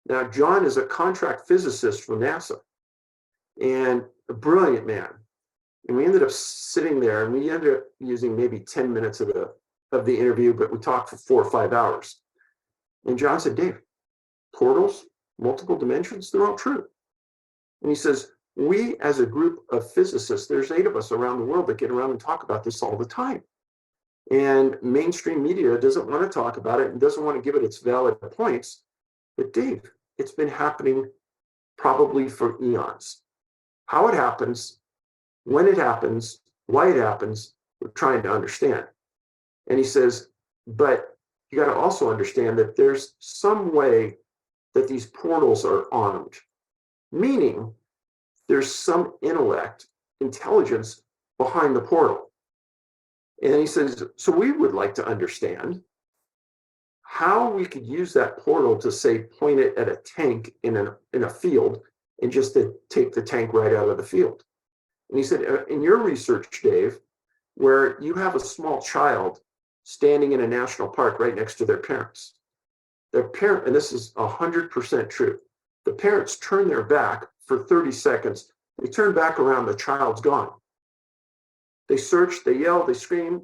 Now, John is a contract physicist for NASA and a brilliant man. And we ended up sitting there, and we ended up using maybe 10 minutes of the interview, but we talked for 4 or 5 hours. And John said, Dave, portals, multiple dimensions, they're all true. And he says, we as a group of physicists, there's 8 of us around the world that get around and talk about this all the time. And mainstream media doesn't want to talk about it and doesn't want to give it its valid points. But Dave, it's been happening probably for eons. How it happens, when it happens, why it happens, we're trying to understand. And he says, but you got to also understand that there's some way that these portals are armed, meaning there's some intellect, intelligence behind the portal. And he says, so we would like to understand how we could use that portal to, say, point it at a tank in a field and just to take the tank right out of the field. And he said, in your research, Dave, where you have a small child standing in a national park right next to their parents, and this is 100% true, the parents turn their back for 30 seconds, they turn back around, the child's gone. They search, they yell, they scream.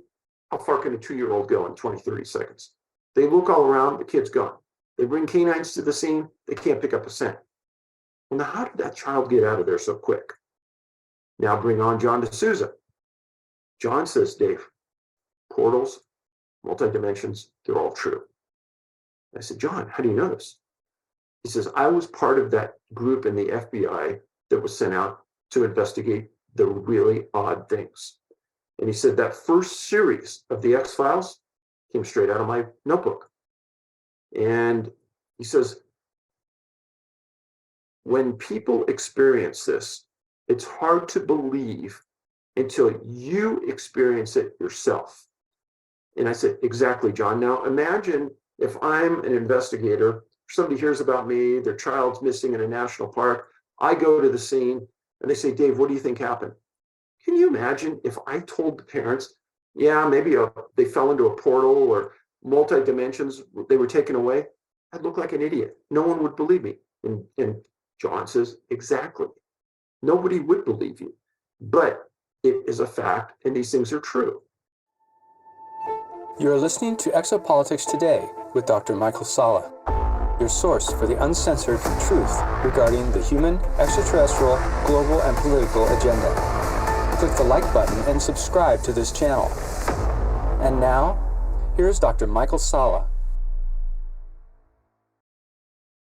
How far can a 2-year-old go in 20, 30 seconds? They look all around, the kid's gone. They bring canines to the scene, they can't pick up a scent. Well, now how did that child get out of there so quick? Now bring on John D'Souza. John says, Dave, portals, multi-dimensions, they're all true. I said, John, how do you know this? He says, I was part of that group in the FBI that was sent out to investigate the really odd things. And he said that first series of the X-Files came straight out of my notebook. And he says, when people experience this, it's hard to believe until you experience it yourself. And I said, exactly, John. Now imagine if I'm an investigator, somebody hears about me, their child's missing in a national park, I go to the scene and they say, Dave, what do you think happened? Can you imagine if I told the parents, yeah, maybe they fell into a portal or multi-dimensions, they were taken away? I'd look like an idiot. No one would believe me. And John says, exactly. Nobody would believe you. But it is a fact, and these things are true. You're listening to Exopolitics Today with Dr. Michael Salla, your source for the uncensored truth regarding the human, extraterrestrial, global, and political agenda. Click the like button and subscribe to this channel. And now, here's Dr. Michael Salla.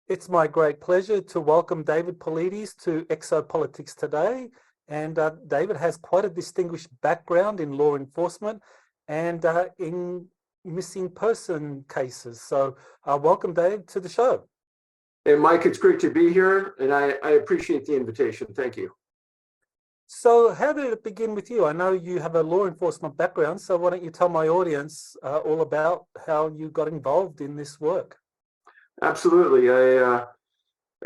It's my great pleasure to welcome David Paulides to Exopolitics Today. And David has quite a distinguished background in law enforcement and in missing person cases. So welcome, Dave, to the show. Hey, Mike, it's great to be here, and I appreciate the invitation. Thank you. So how did it begin with you? I know you have a law enforcement background, so why don't you tell my audience all about how you got involved in this work? Absolutely. I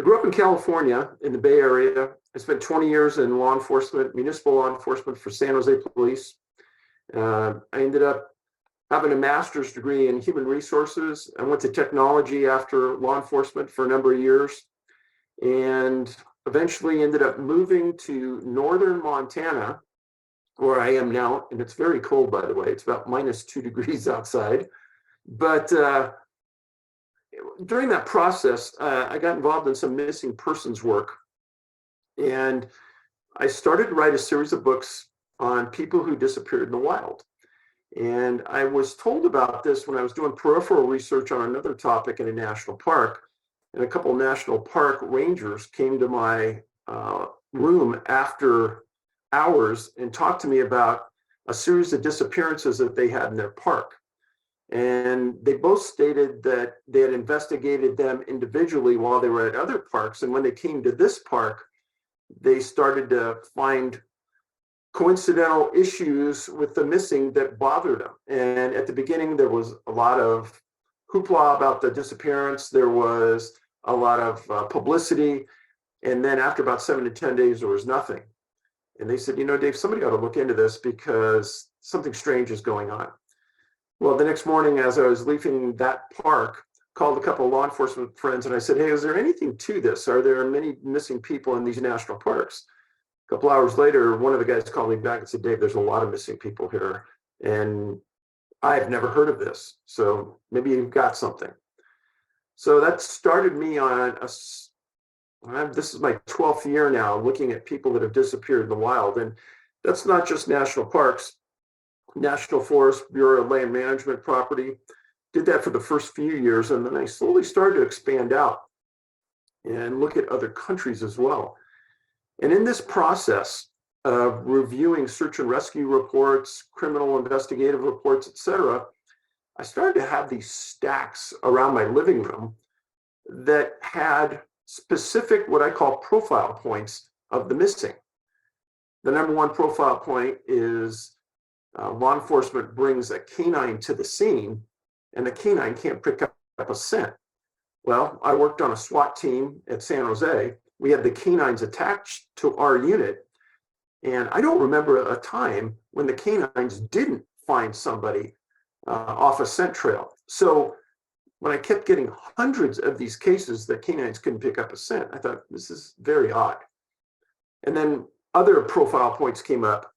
grew up in California, in the Bay Area. I spent 20 years in law enforcement, municipal law enforcement for San Jose Police. I ended up having a master's degree in human resources. I went to technology after law enforcement for a number of years, and eventually ended up moving to northern Montana, where I am now. And it's very cold, by the way. It's about -2 degrees outside. But during that process, I got involved in some missing persons work. And I started to write a series of books on people who disappeared in the wild. And I was told about this when I was doing peripheral research on another topic in a national park. And a couple of national park rangers came to my room after hours and talked to me about a series of disappearances that they had in their park. And they both stated that they had investigated them individually while they were at other parks. And when they came to this park, they started to find coincidental issues with the missing that bothered them. And at the beginning, there was a lot of hoopla about the disappearance. There was a lot of publicity. And then after about 7 to 10 days, there was nothing. And they said, you know, Dave, somebody ought to look into this because something strange is going on. Well, the next morning, as I was leaving that park, called a couple of law enforcement friends and I said, hey, is there anything to this? Are there many missing people in these national parks? A couple hours later, one of the guys called me back and said, Dave, there's a lot of missing people here. And I've never heard of this. So maybe you've got something. So that started me on this is my 12th year now looking at people that have disappeared in the wild. And that's not just national parks, National Forest, Bureau of Land Management property. Did that for the first few years. And then I slowly started to expand out and look at other countries as well. And in this process of reviewing search and rescue reports, criminal investigative reports, et cetera, I started to have these stacks around my living room that had specific, what I call profile points of the missing. The number one profile point is law enforcement brings a canine to the scene and the canine can't pick up a scent. Well, I worked on a SWAT team at San Jose. We had the canines attached to our unit. And I don't remember a time when the canines didn't find somebody off a scent trail. So when I kept getting hundreds of these cases that canines couldn't pick up a scent, I thought, this is very odd. And then other profile points came up,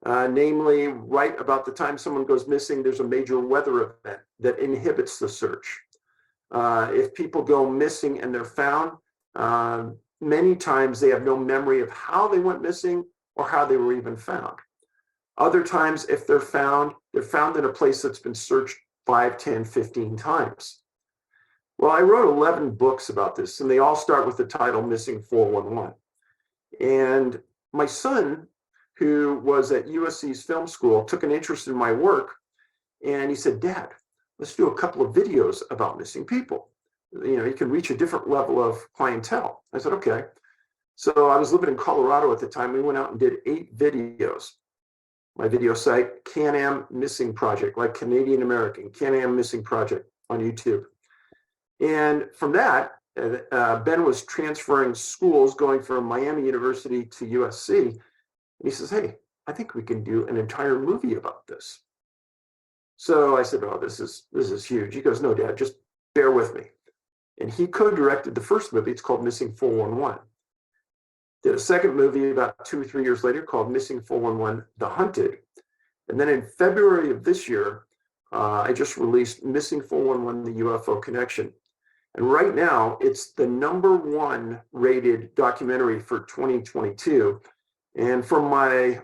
namely right about the time someone goes missing, there's a major weather event that inhibits the search. If people go missing and they're found, many times they have no memory of how they went missing or how they were even found. Other times, if they're found in a place that's been searched 5, 10, 15 times. Well, I wrote 11 books about this, and they all start with the title Missing 411. And my son, who was at USC's film school, took an interest in my work, and he said, Dad, let's do a couple of videos about missing people. You know, you can reach a different level of clientele. I said, okay. So I was living in Colorado at the time. We went out and did 8 videos. My video site, Can-Am Missing Project, like Canadian American, Can-Am Missing Project on YouTube. And from that, Ben was transferring schools, going from Miami University to USC. And he says, hey, I think we can do an entire movie about this. So I said, oh, this is huge. He goes, no, Dad, just bear with me. And he co-directed the first movie. It's called Missing 411. Did a second movie about 2 or 3 years later called Missing 411, The Hunted. And then in February of this year, I just released Missing 411, The UFO Connection. And right now, it's the #1 rated documentary for 2022. And from my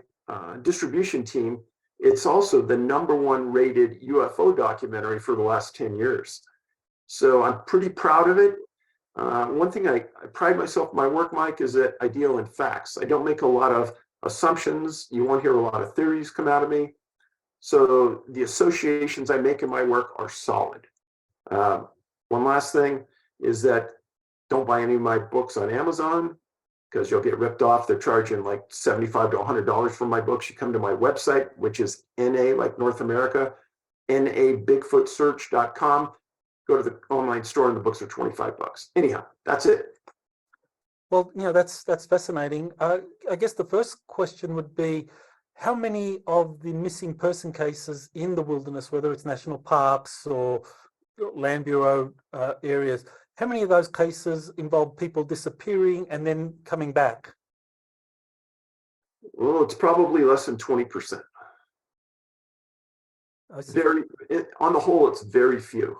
distribution team, it's also the #1 rated UFO documentary for the last 10 years. So I'm pretty proud of it. One thing I pride myself in my work, Mike, is that I deal in facts. I don't make a lot of assumptions. You won't hear a lot of theories come out of me. So the associations I make in my work are solid. One last thing is that don't buy any of my books on Amazon because you'll get ripped off. They're charging like $75 to $100 for my books. You come to my website, which is NA, like North America, nabigfootsearch.com. Go to the online store and the books are $25. Anyhow, that's it. Well, you know, that's fascinating. I guess the first question would be, how many of the missing person cases in the wilderness, whether it's national parks or Land Bureau areas, how many of those cases involve people disappearing and then coming back? Well, it's probably less than 20%. I see. On the whole, it's very few.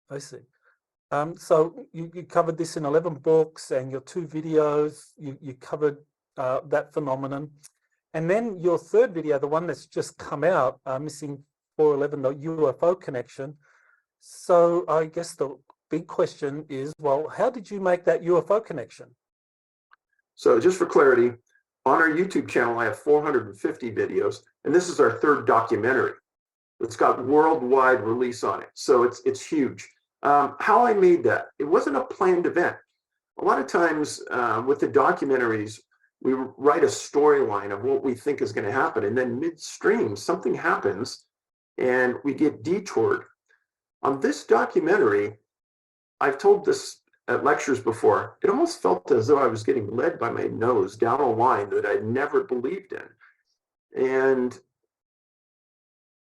I see. So you covered this in 11 books and your 2 videos, you covered that phenomenon. And then your third video, the one that's just come out, Missing 411, the UFO Connection. So I guess the big question is, well, how did you make that UFO connection? So just for clarity, on our YouTube channel, I have 450 videos, and this is our 3rd documentary. It's got worldwide release on it, so it's huge. How I made that, it wasn't a planned event. A lot of times with the documentaries, we write a storyline of what we think is going to happen, and then midstream, something happens, and we get detoured. On this documentary, I've told this at lectures before, it almost felt as though I was getting led by my nose down a line that I'd never believed in. And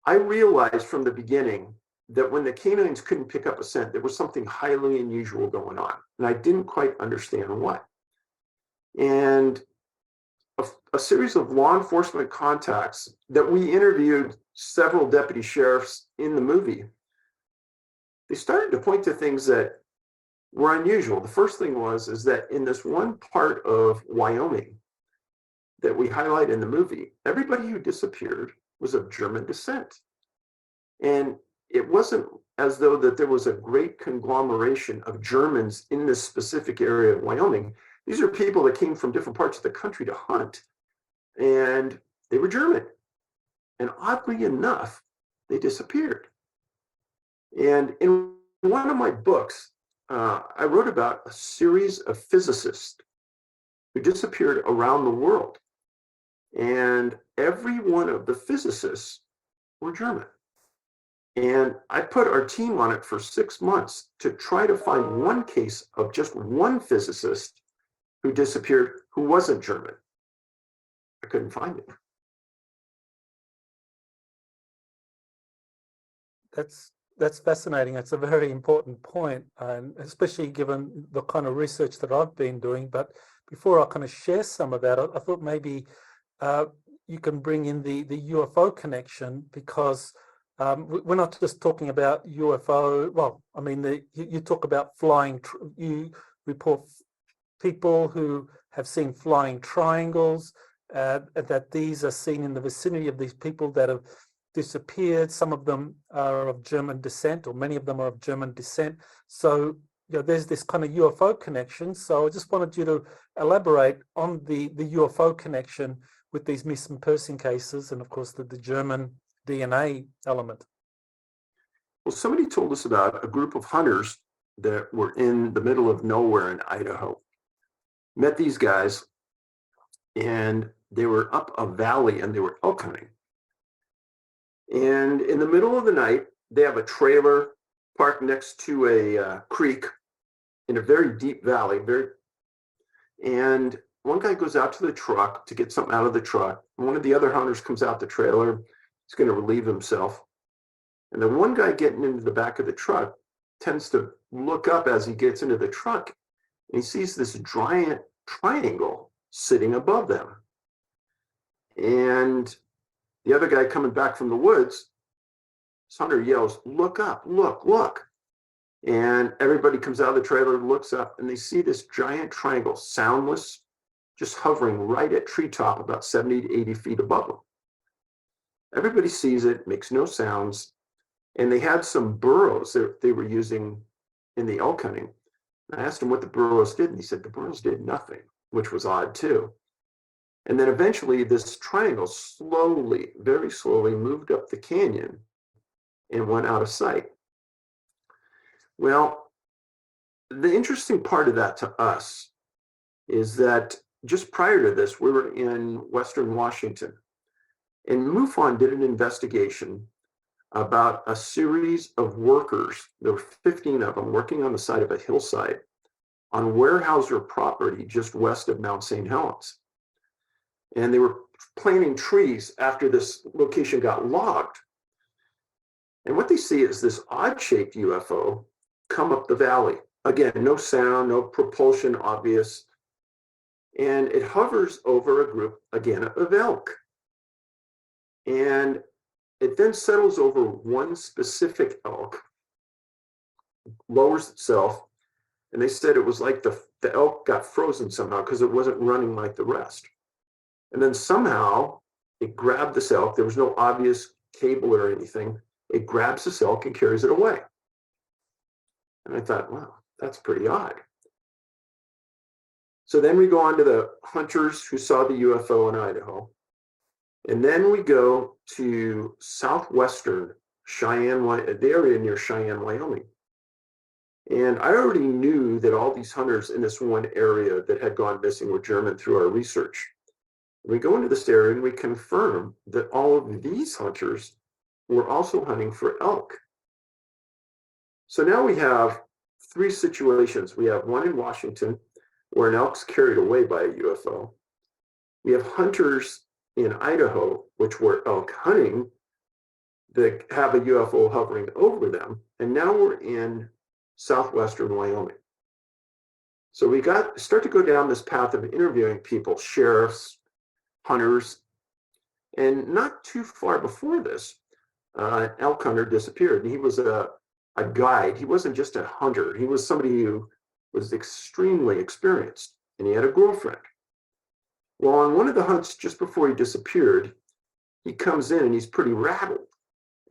I realized from the beginning that when the canines couldn't pick up a scent, there was something highly unusual going on. And I didn't quite understand what. And a series of law enforcement contacts that we interviewed several deputy sheriffs in the movie, they started to point to things that were unusual. The first thing is that in this one part of Wyoming that we highlight in the movie, everybody who disappeared was of German descent. And it wasn't as though that there was a great conglomeration of Germans in this specific area of Wyoming. These are people that came from different parts of the country to hunt, and they were German. And oddly enough, they disappeared. And in one of my books, I wrote about a series of physicists who disappeared around the world. And every one of the physicists were German. And I put our team on it for 6 months to try to find one case of just one physicist who disappeared who wasn't German. I couldn't find it. That's fascinating. It's a very important point, and especially given the kind of research that I've been doing. But before I kind of share some of that, I thought maybe you can bring in the UFO connection, because we're not just talking about UFO. Well, I mean, you talk about flying. You report people who have seen flying triangles. That these are seen in the vicinity of these people that have disappeared. Some of them are of German descent, or many of them are of German descent. So, there's this kind of UFO connection. So I just wanted you to elaborate on the UFO connection with these missing person cases, and of course the German DNA element. Well, somebody told us about a group of hunters that were in the middle of nowhere in Idaho. Met these guys, and they were up a valley and they were elk hunting. And in the middle of the night, they have a trailer parked next to a creek in a very deep valley. And one guy goes out to the truck to get something out of the truck. And one of the other hunters comes out the trailer. He's going to relieve himself. And the one guy getting into the back of the truck tends to look up as he gets into the truck, and he sees this giant triangle sitting above them. And the other guy coming back from the woods, this hunter yells, "Look up, look." And everybody comes out of the trailer, looks up, and they see this giant triangle, soundless, just hovering right at treetop about 70 to 80 feet above them. Everybody sees it, makes no sounds. And they had some burros that they were using in the elk hunting. I asked him what the burros did, and he said the burros did nothing, which was odd too. And then eventually this triangle slowly, very slowly moved up the canyon and went out of sight. Well, the interesting part of that to us is that just prior to this, we were in Western Washington, and MUFON did an investigation about a series of workers. There were 15 of them working on the side of a hillside on Weyerhaeuser property just west of Mount St. Helens. And they were planting trees after this location got logged. And what they see is this odd-shaped UFO come up the valley. Again, no sound, no propulsion obvious. And it hovers over a group, again, of elk. And it then settles over one specific elk, lowers itself, and they said it was like the elk got frozen somehow because it wasn't running like the rest. And then somehow it grabbed this elk. There was no obvious cable or anything. It grabs this elk and carries it away. And I thought, wow, that's pretty odd. So then we go on to the hunters who saw the UFO in Idaho. And then we go to southwestern Cheyenne, the area near Cheyenne, Wyoming. And I already knew that all these hunters in this one area that had gone missing were German through our research. We go into this area and we confirm that all of these hunters were also hunting for elk. So now we have three situations. We have one in Washington where an elk's carried away by a UFO. We have hunters in Idaho, which were elk hunting, that have a UFO hovering over them. And now we're in southwestern Wyoming. So we start to go down this path of interviewing people, sheriffs, hunters, and not too far before this, an elk hunter disappeared. And he was a guide. He wasn't just a hunter. He was somebody who was extremely experienced, and he had a girlfriend. Well, on one of the hunts just before he disappeared, he comes in and he's pretty rattled.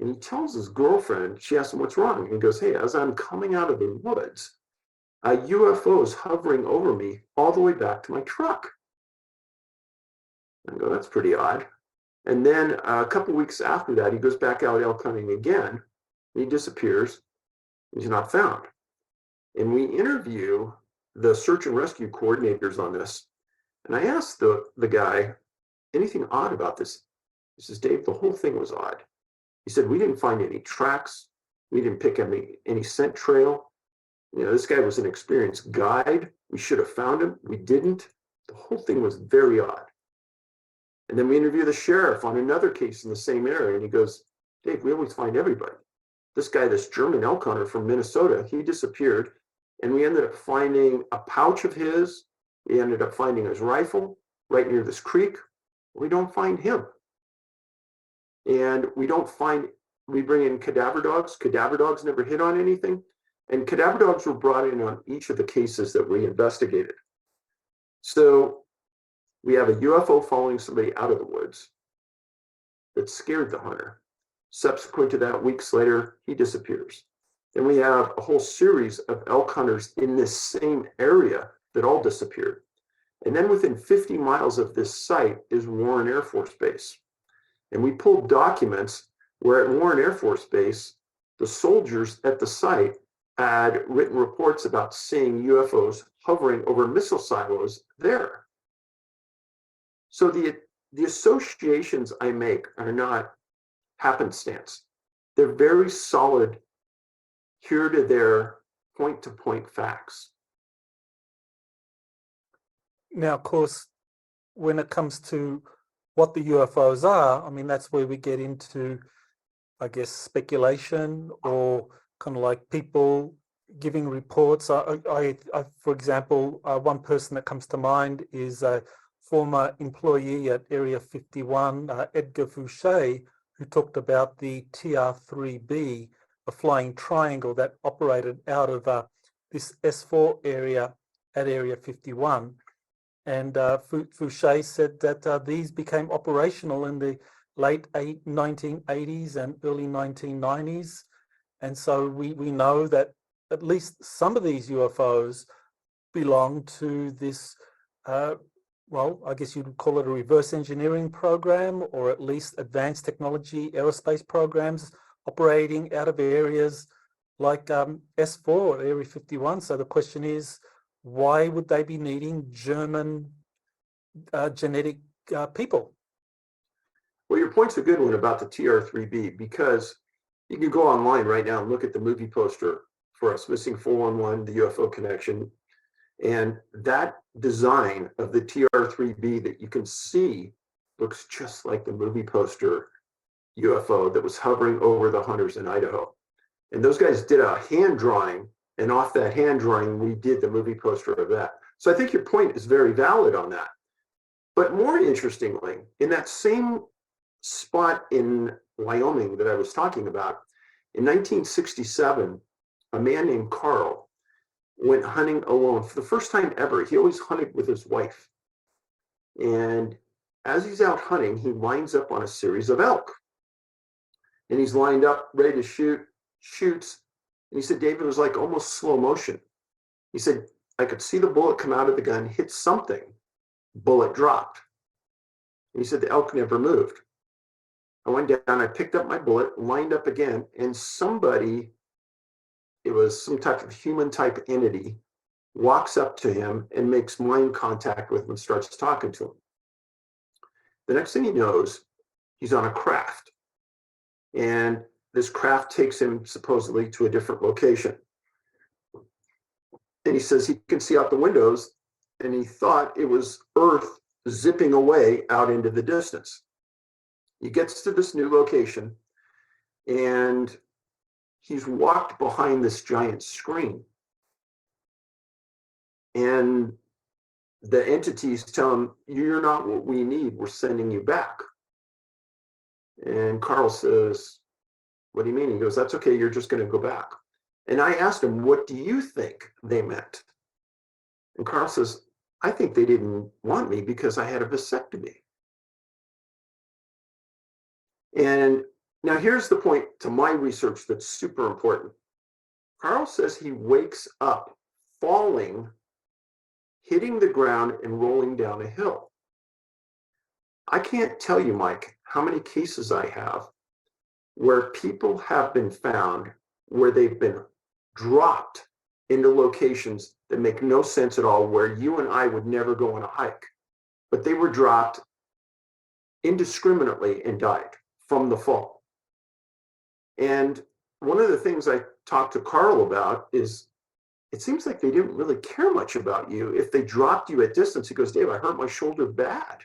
And he tells his girlfriend, she asks him what's wrong. And he goes, hey, as I'm coming out of the woods, a UFO is hovering over me all the way back to my truck. I go, that's pretty odd. And then a couple weeks after that, he goes back out elk hunting again, and he disappears. He's not found. And we interview the search and rescue coordinators on this. And I asked the guy, anything odd about this? He says, Dave, the whole thing was odd. He said, we didn't find any tracks. We didn't pick any scent trail. You know, this guy was an experienced guide. We should have found him. We didn't. The whole thing was very odd. And then we interview the sheriff on another case in the same area. And he goes, Dave, we always find everybody. This guy, this German elk hunter from Minnesota, he disappeared. And we ended up finding a pouch of his. We ended up finding his rifle right near this creek. We don't find him. And we bring in cadaver dogs. Cadaver dogs never hit on anything. And cadaver dogs were brought in on each of the cases that we investigated. So we have a UFO following somebody out of the woods that scared the hunter. Subsequent to that, weeks later, he disappears. Then we have a whole series of elk hunters in this same area that all disappeared. And then within 50 miles of this site is Warren Air Force Base. And we pulled documents where at Warren Air Force Base, the soldiers at the site had written reports about seeing UFOs hovering over missile silos there. So the associations I make are not happenstance. They're very solid, here to there, point-to-point facts. Now, of course, when it comes to what the UFOs are, I mean, that's where we get into, I guess, speculation or kind of like people giving reports. I for example, one person that comes to mind is a former employee at Area 51, Edgar Fouché, who talked about the TR-3B, a flying triangle that operated out of this S4 area at Area 51. And Fouché said that these became operational in the late 1980s and early 1990s. And so we know that at least some of these UFOs belong to this, well, I guess you'd call it a reverse engineering program, or at least advanced technology aerospace programs operating out of areas like S4, Area 51. So the question is, why would they be needing German genetic people? Well, your point's a good one about the TR-3B, because you can go online right now and look at the movie poster for us, Missing 411, the UFO connection. And that design of the TR-3B that you can see looks just like the movie poster UFO that was hovering over the hunters in Idaho. And those guys did a hand drawing, and off that hand drawing, we did the movie poster of that. So I think your point is very valid on that. But more interestingly, in that same spot in Wyoming that I was talking about, in 1967, a man named Carl went hunting alone for the first time ever. He always hunted with his wife. And as he's out hunting, he lines up on a series of elk. And he's lined up, ready to shoot, shoots. And he said, David, it was like almost slow motion. He said, I could see the bullet come out of the gun, hit something, bullet dropped. And he said, the elk never moved. I went down, I picked up my bullet, lined up again, and somebody, it was some type of human type entity, walks up to him and makes mind contact with him and starts talking to him. The next thing he knows, he's on a craft. And this craft takes him supposedly to a different location. And he says he can see out the windows, and he thought it was Earth zipping away out into the distance. He gets to this new location, and he's walked behind this giant screen. And the entities tell him, "You're not what we need. We're sending you back." And Carl says, "What do you mean?" He goes, "That's okay. You're just going to go back." And I asked him, "What do you think they meant?" And Carl says, "I think they didn't want me because I had a vasectomy." And now here's the point to my research that's super important. Carl says he wakes up falling, hitting the ground, and rolling down a hill. I can't tell you, Mike, how many cases I have where people have been found where they've been dropped into locations that make no sense at all, where you and I would never go on a hike, but they were dropped indiscriminately and died from the fall. And one of the things I talked to Carl about is it seems like they didn't really care much about you. If they dropped you at distance, he goes, "Dave, I hurt my shoulder bad."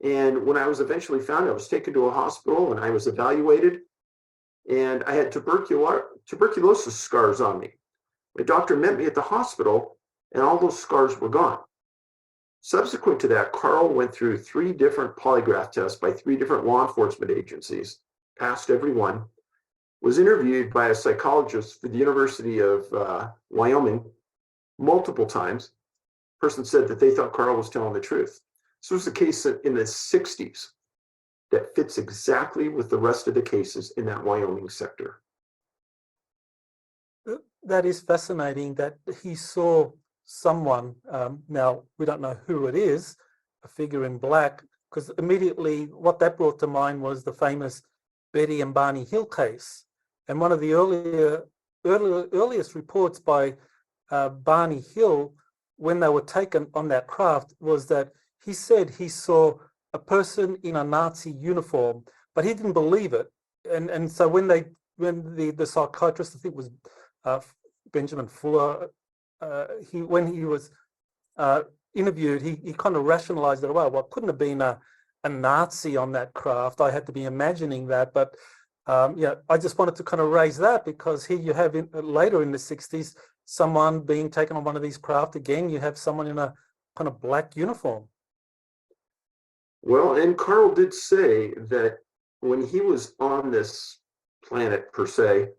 And when I was eventually found, I was taken to a hospital and I was evaluated, and I had tuberculosis scars on me. My doctor met me at the hospital, and all those scars were gone. Subsequent to that, Carl went through 3 different polygraph tests by 3 different law enforcement agencies, passed every one, was interviewed by a psychologist for the University of Wyoming multiple times. The person said that they thought Carl was telling the truth. This was a case in the 60s that fits exactly with the rest of the cases in that Wyoming sector. That is fascinating that he saw someone, now we don't know who it is, a figure in black, because immediately what that brought to mind was the famous Betty and Barney Hill case. And one of the earliest reports by Barney Hill when they were taken on that craft was that he said he saw a person in a Nazi uniform, but he didn't believe it. And so when the psychiatrist, I think it was Benjamin Fuller, when he was interviewed, he kind of rationalized it away. Well, it couldn't have been a Nazi on that craft. I had to be imagining that. But yeah, I just wanted to kind of raise that because here you have later in the 60s, someone being taken on one of these craft. Again, you have someone in a kind of black uniform. Well, and Carl did say that when he was on this planet, per se,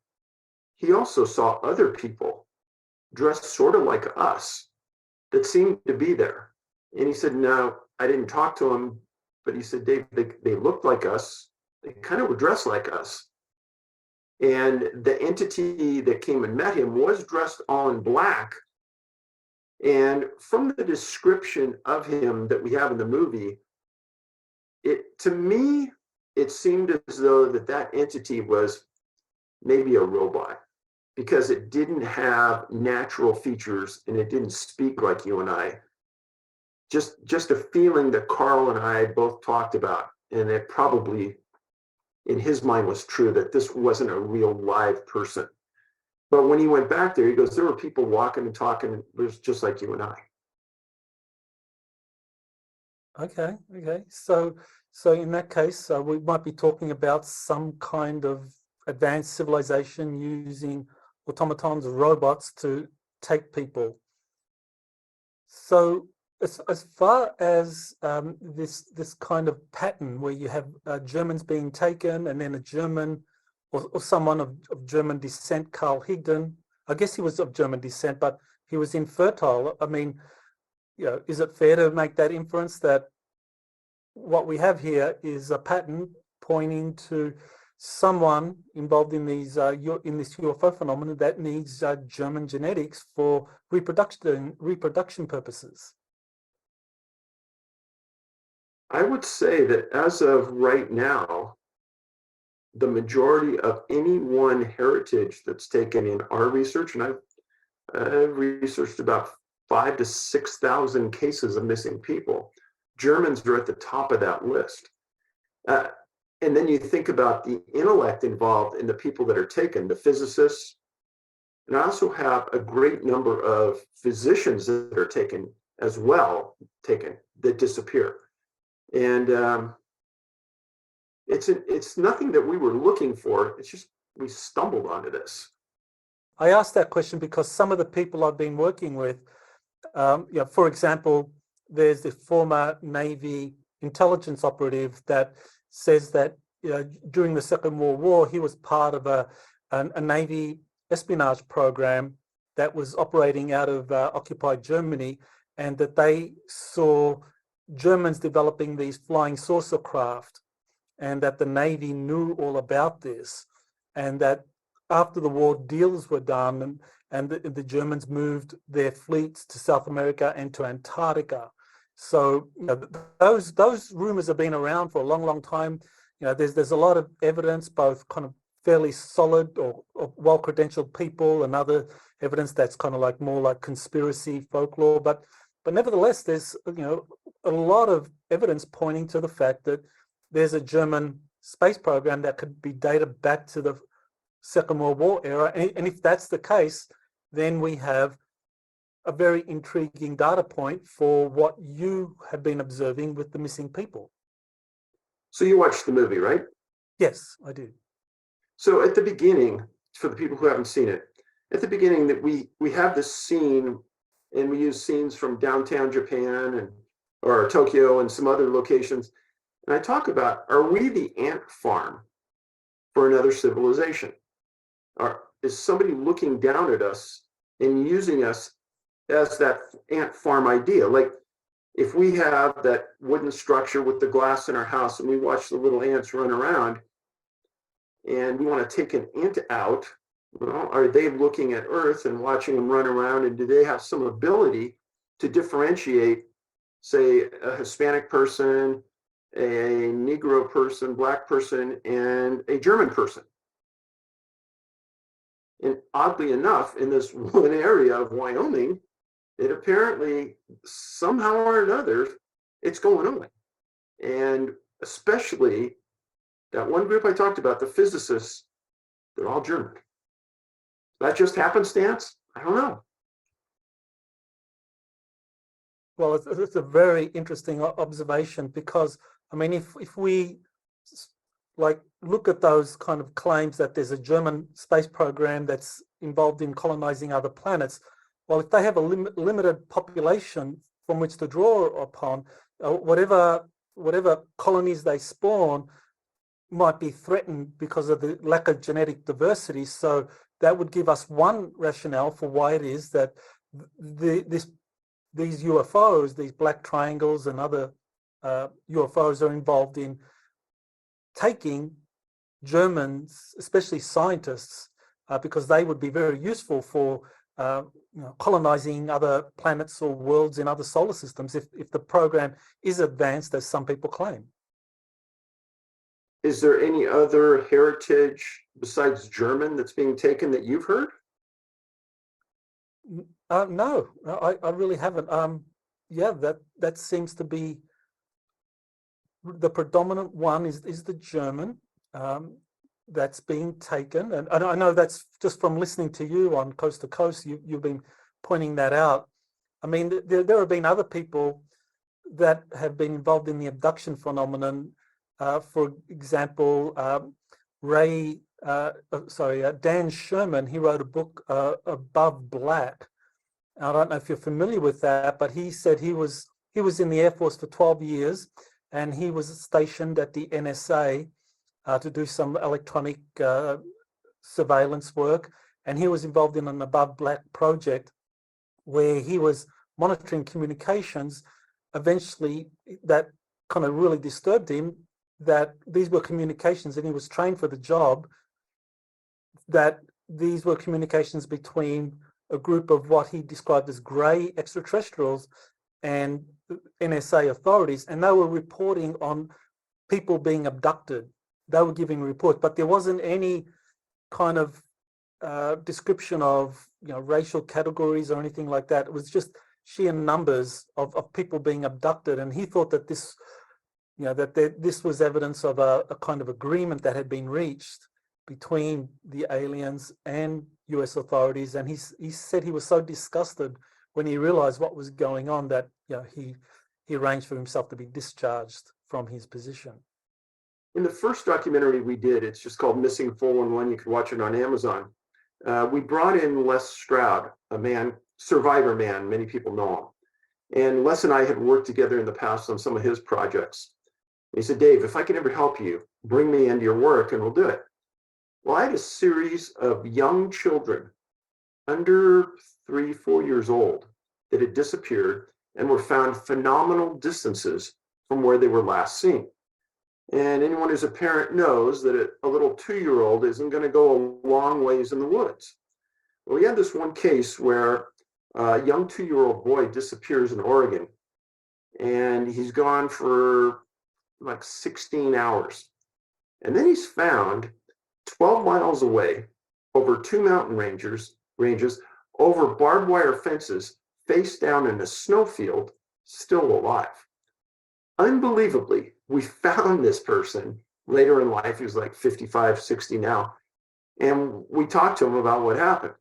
he also saw other people dressed sort of like us that seemed to be there. And he said, "No, I didn't talk to them," but he said, "Dave, they looked like us. They kind of were dressed like us." And the entity that came and met him was dressed all in black. And from the description of him that we have in the movie, to me, it seemed as though that entity was maybe a robot, because it didn't have natural features and it didn't speak like you and I. Just a feeling that Carl and I both talked about, and it probably in his mind was true, that this wasn't a real live person. But when he went back there, he goes, "There were people walking and talking, it was just like you and I." Okay. So in that case, we might be talking about some kind of advanced civilization using automatons or robots to take people. So as far as this kind of pattern where you have Germans being taken and then a German or someone of German descent, Carl Higden, I guess he was of German descent, but he was infertile. I mean, you know, is it fair to make that inference that what we have here is a pattern pointing to someone involved in these in this UFO phenomenon that needs German genetics for reproduction purposes? I would say that as of right now, the majority of any one heritage that's taken in our research, and I've researched about 5,000 to 6,000 cases of missing people. Germans are at the top of that list. And then you think about the intellect involved in the people that are taken, the physicists. And I also have a great number of physicians that are taken as well, that disappear. And it's nothing that we were looking for. It's just we stumbled onto this. I asked that question because some of the people I've been working with, for example, there's the former Navy intelligence operative that says that during the Second World War, he was part of a Navy espionage program that was operating out of occupied Germany, and that they saw Germans developing these flying saucer craft, and that the Navy knew all about this, and that after the war, deals were done, and the Germans moved their fleets to South America and to Antarctica. So those rumors have been around for a long, long time. There's a lot of evidence, both kind of fairly solid or well-credentialed people, and other evidence that's kind of like more like conspiracy folklore. But nevertheless, there's a lot of evidence pointing to the fact that there's a German space program that could be dated back to the Second World War era. And if that's the case, then we have a very intriguing data point for what you have been observing with the missing people. So you watched the movie, right? Yes, I do. So at the beginning, for the people who haven't seen it, at the beginning that we have this scene, and we use scenes from downtown Japan or Tokyo and some other locations. And I talk about, are we the ant farm for another civilization? Or is somebody looking down at us and using us as that ant farm idea? Like, if we have that wooden structure with the glass in our house and we watch the little ants run around and we want to take an ant out, well, are they looking at Earth and watching them run around, and do they have some ability to differentiate, say, a Hispanic person, a Negro person, Black person, and a German person? And oddly enough, in this one area of Wyoming, it apparently somehow or another, it's going on. And especially that one group I talked about, the physicists, they're all German. That just happenstance? I don't know. Well, it's a very interesting observation, because, I mean, if we like look at those kind of claims that there's a German space program that's involved in colonizing other planets, well, if they have a limited population from which to draw upon, whatever colonies they spawn might be threatened because of the lack of genetic diversity. So that would give us one rationale for why it is that these UFOs, these black triangles and other UFOs, are involved in taking Germans, especially scientists, because they would be very useful for colonizing other planets or worlds in other solar systems if the program is advanced as some people claim. Is there any other heritage besides German that's being taken that you've heard? No, I really haven't. Yeah, that seems to be the predominant one, is the German that's being taken. And I know that's just from listening to you on Coast to Coast, you've been pointing that out. I mean, there have been other people that have been involved in the abduction phenomenon. For example, Dan Sherman, he wrote a book, Above Black. I don't know if you're familiar with that, but he said he was in the Air Force for 12 years, and he was stationed at the NSA to do some electronic surveillance work. And he was involved in an Above Black project where he was monitoring communications. Eventually, that kind of really disturbed him, that these were communications, and he was trained for the job, that these were communications between a group of what he described as grey extraterrestrials and NSA authorities, and they were reporting on people being abducted. They were giving reports, but there wasn't any kind of description of racial categories or anything like that. It was just sheer numbers of people being abducted, and he thought that this this was evidence of a kind of agreement that had been reached between the aliens and US authorities. And he said he was so disgusted when he realized what was going on that he arranged for himself to be discharged from his position. in the first documentary we did, it's just called Missing 411. You can watch it on Amazon. We brought in Les Stroud, a man, survivor man, many people know him. And Les and I had worked together in the past on some of his projects. He said, Dave, if I can ever help you, bring me into your work and we'll do it. Well, I had a series of young children under 3-4 years old that had disappeared and were found phenomenal distances from where they were last seen. And anyone who's a parent knows that a little 2-year-old isn't going to go a long ways in the woods. Well, we had this one case where a young 2-year-old boy disappears in Oregon, and he's gone for like 16 hours. And then he's found 12 miles away over 2 mountain ranges, over barbed wire fences, face down in a snowfield, still alive. Unbelievably, we found this person later in life. He was like 55, 60 now. And we talked to him about what happened.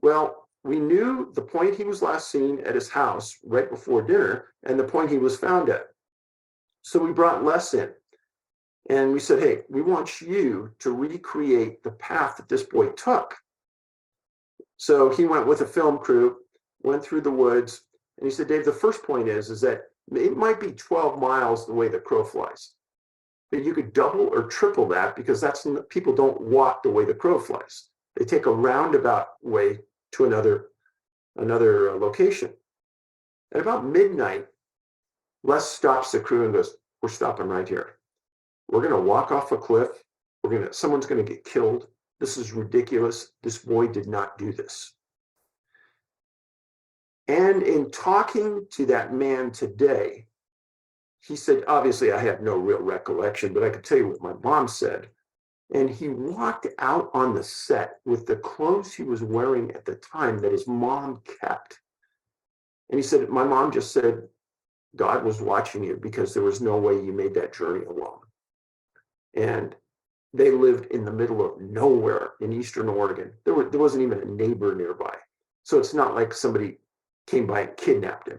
Well, we knew the point he was last seen at his house right before dinner and the point he was found at. So we brought Les in and we said, hey, we want you to recreate the path that this boy took. So he went with a film crew, went through the woods, and he said, Dave, the first point is that it might be 12 miles the way the crow flies, but you could double or triple that because people don't walk the way the crow flies. They take a roundabout way to another location. At about midnight, Les stops the crew and goes, we're stopping right here. We're going to walk off a cliff. Someone's going to get killed. This is ridiculous. This boy did not do this. And in talking to that man today, he said, obviously, I have no real recollection, but I could tell you what my mom said. And he walked out on the set with the clothes he was wearing at the time that his mom kept. And he said, my mom just said, God was watching you because there was no way you made that journey alone. And they lived in the middle of nowhere in Eastern Oregon. There wasn't even a neighbor nearby. So it's not like somebody came by and kidnapped him.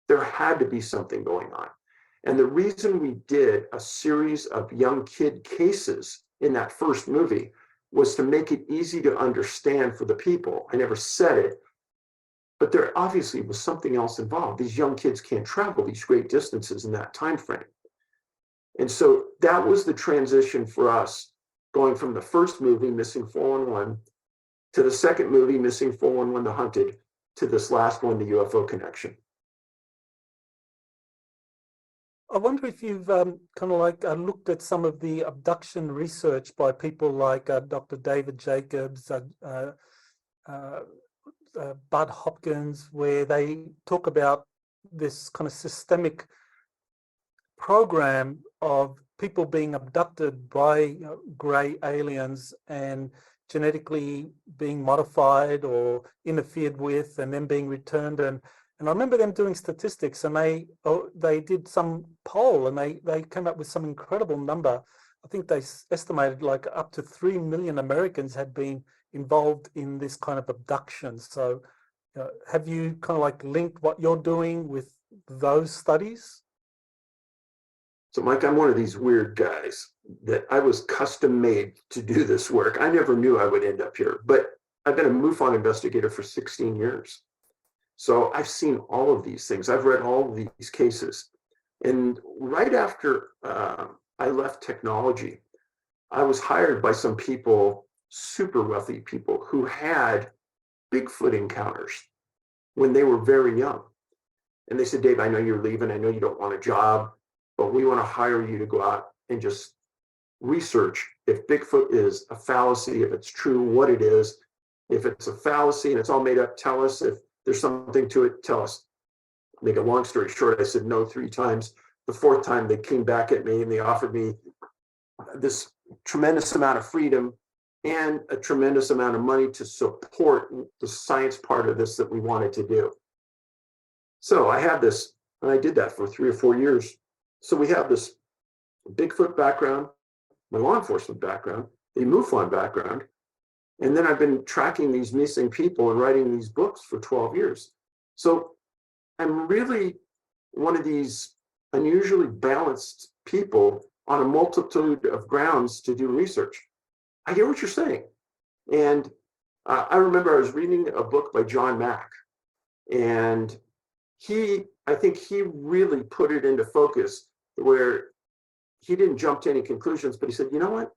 There had to be something going on. And the reason we did a series of young kid cases in that first movie was to make it easy to understand for the people. I never said it, but there obviously was something else involved. These young kids can't travel these great distances in that time frame. And so that was the transition for us, going from the first movie, Missing 411, to the second movie, Missing 411, The Hunted, to this last one, The UFO Connection. I wonder if you've kind of like looked at some of the abduction research by people like Dr. David Jacobs, Bud Hopkins, where they talk about this kind of systemic program of people being abducted by grey aliens and genetically being modified or interfered with and then being returned. And I remember them doing statistics, and they did some poll, and they came up with some incredible number. I think they estimated like up to 3 million Americans had been involved in this kind of abduction. So have you kind of like linked what you're doing with those studies? So Mike, I'm one of these weird guys that I was custom made to do this work. I never knew I would end up here, but I've been a MUFON investigator for 16 years. So I've seen all of these things. I've read all of these cases. And right after I left technology, I was hired by some people, super wealthy people, who had Bigfoot encounters when they were very young. And they said, Dave, I know you're leaving. I know you don't want a job, but we want to hire you to go out and just research if Bigfoot is a fallacy, if it's true, what it is. If it's a fallacy and it's all made up, tell us. If there's something to it, tell us. Make a long story short, I said no 3 times. The 4th time they came back at me and they offered me this tremendous amount of freedom and a tremendous amount of money to support the science part of this that we wanted to do. So I had this, and I did that for 3 or 4 years. So we have this Bigfoot background, my law enforcement background, the MUFON background, and then I've been tracking these missing people and writing these books for 12 years. So I'm really one of these unusually balanced people on a multitude of grounds to do research. I hear what you're saying. And I remember I was reading a book by John Mack, and I think he really put it into focus where he didn't jump to any conclusions, but he said, you know what?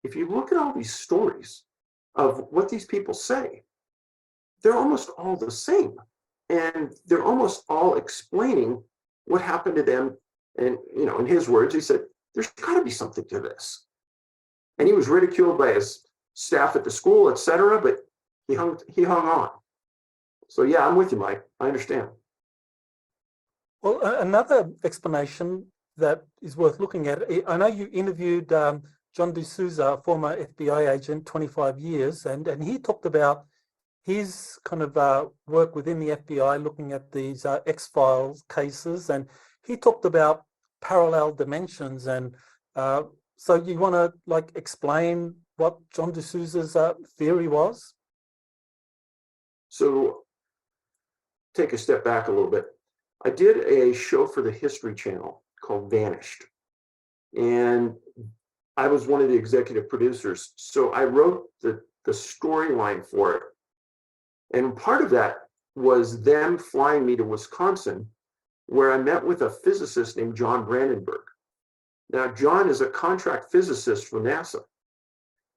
If you look at all these stories of what these people say, they're almost all the same. And they're almost all explaining what happened to them. And, in his words, he said, there's got to be something to this. And he was ridiculed by his staff at the school, etc., but he hung on. So yeah, I'm with you, Mike. I understand. Well, another explanation that is worth looking at, I know you interviewed John D'Souza, former FBI agent, 25 years, and he talked about his kind of work within the FBI looking at these X-Files cases, and he talked about parallel dimensions. And so you want to explain what John D'Souza's theory was? So take a step back a little bit. I did a show for the History Channel called Vanished, and I was one of the executive producers. So I wrote the storyline for it. And part of that was them flying me to Wisconsin, where I met with a physicist named John Brandenburg. Now, John is a contract physicist for NASA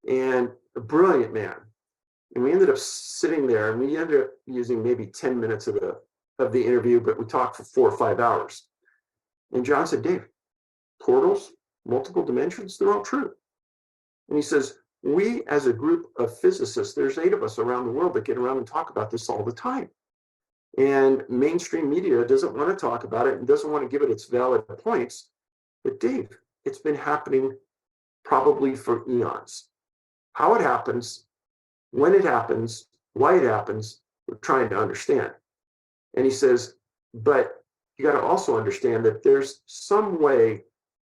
and a brilliant man. And we ended up sitting there, and we ended up using maybe 10 minutes of the interview, but we talked for 4 or 5 hours. And John said, Dave, portals, multiple dimensions, they're all true. And he says, we as a group of physicists, there's 8 of us around the world that get around and talk about this all the time. And mainstream media doesn't want to talk about it and doesn't want to give it its valid points. But Dave, it's been happening probably for eons. How it happens, when it happens, why it happens, we're trying to understand. And he says, but you got to also understand that there's some way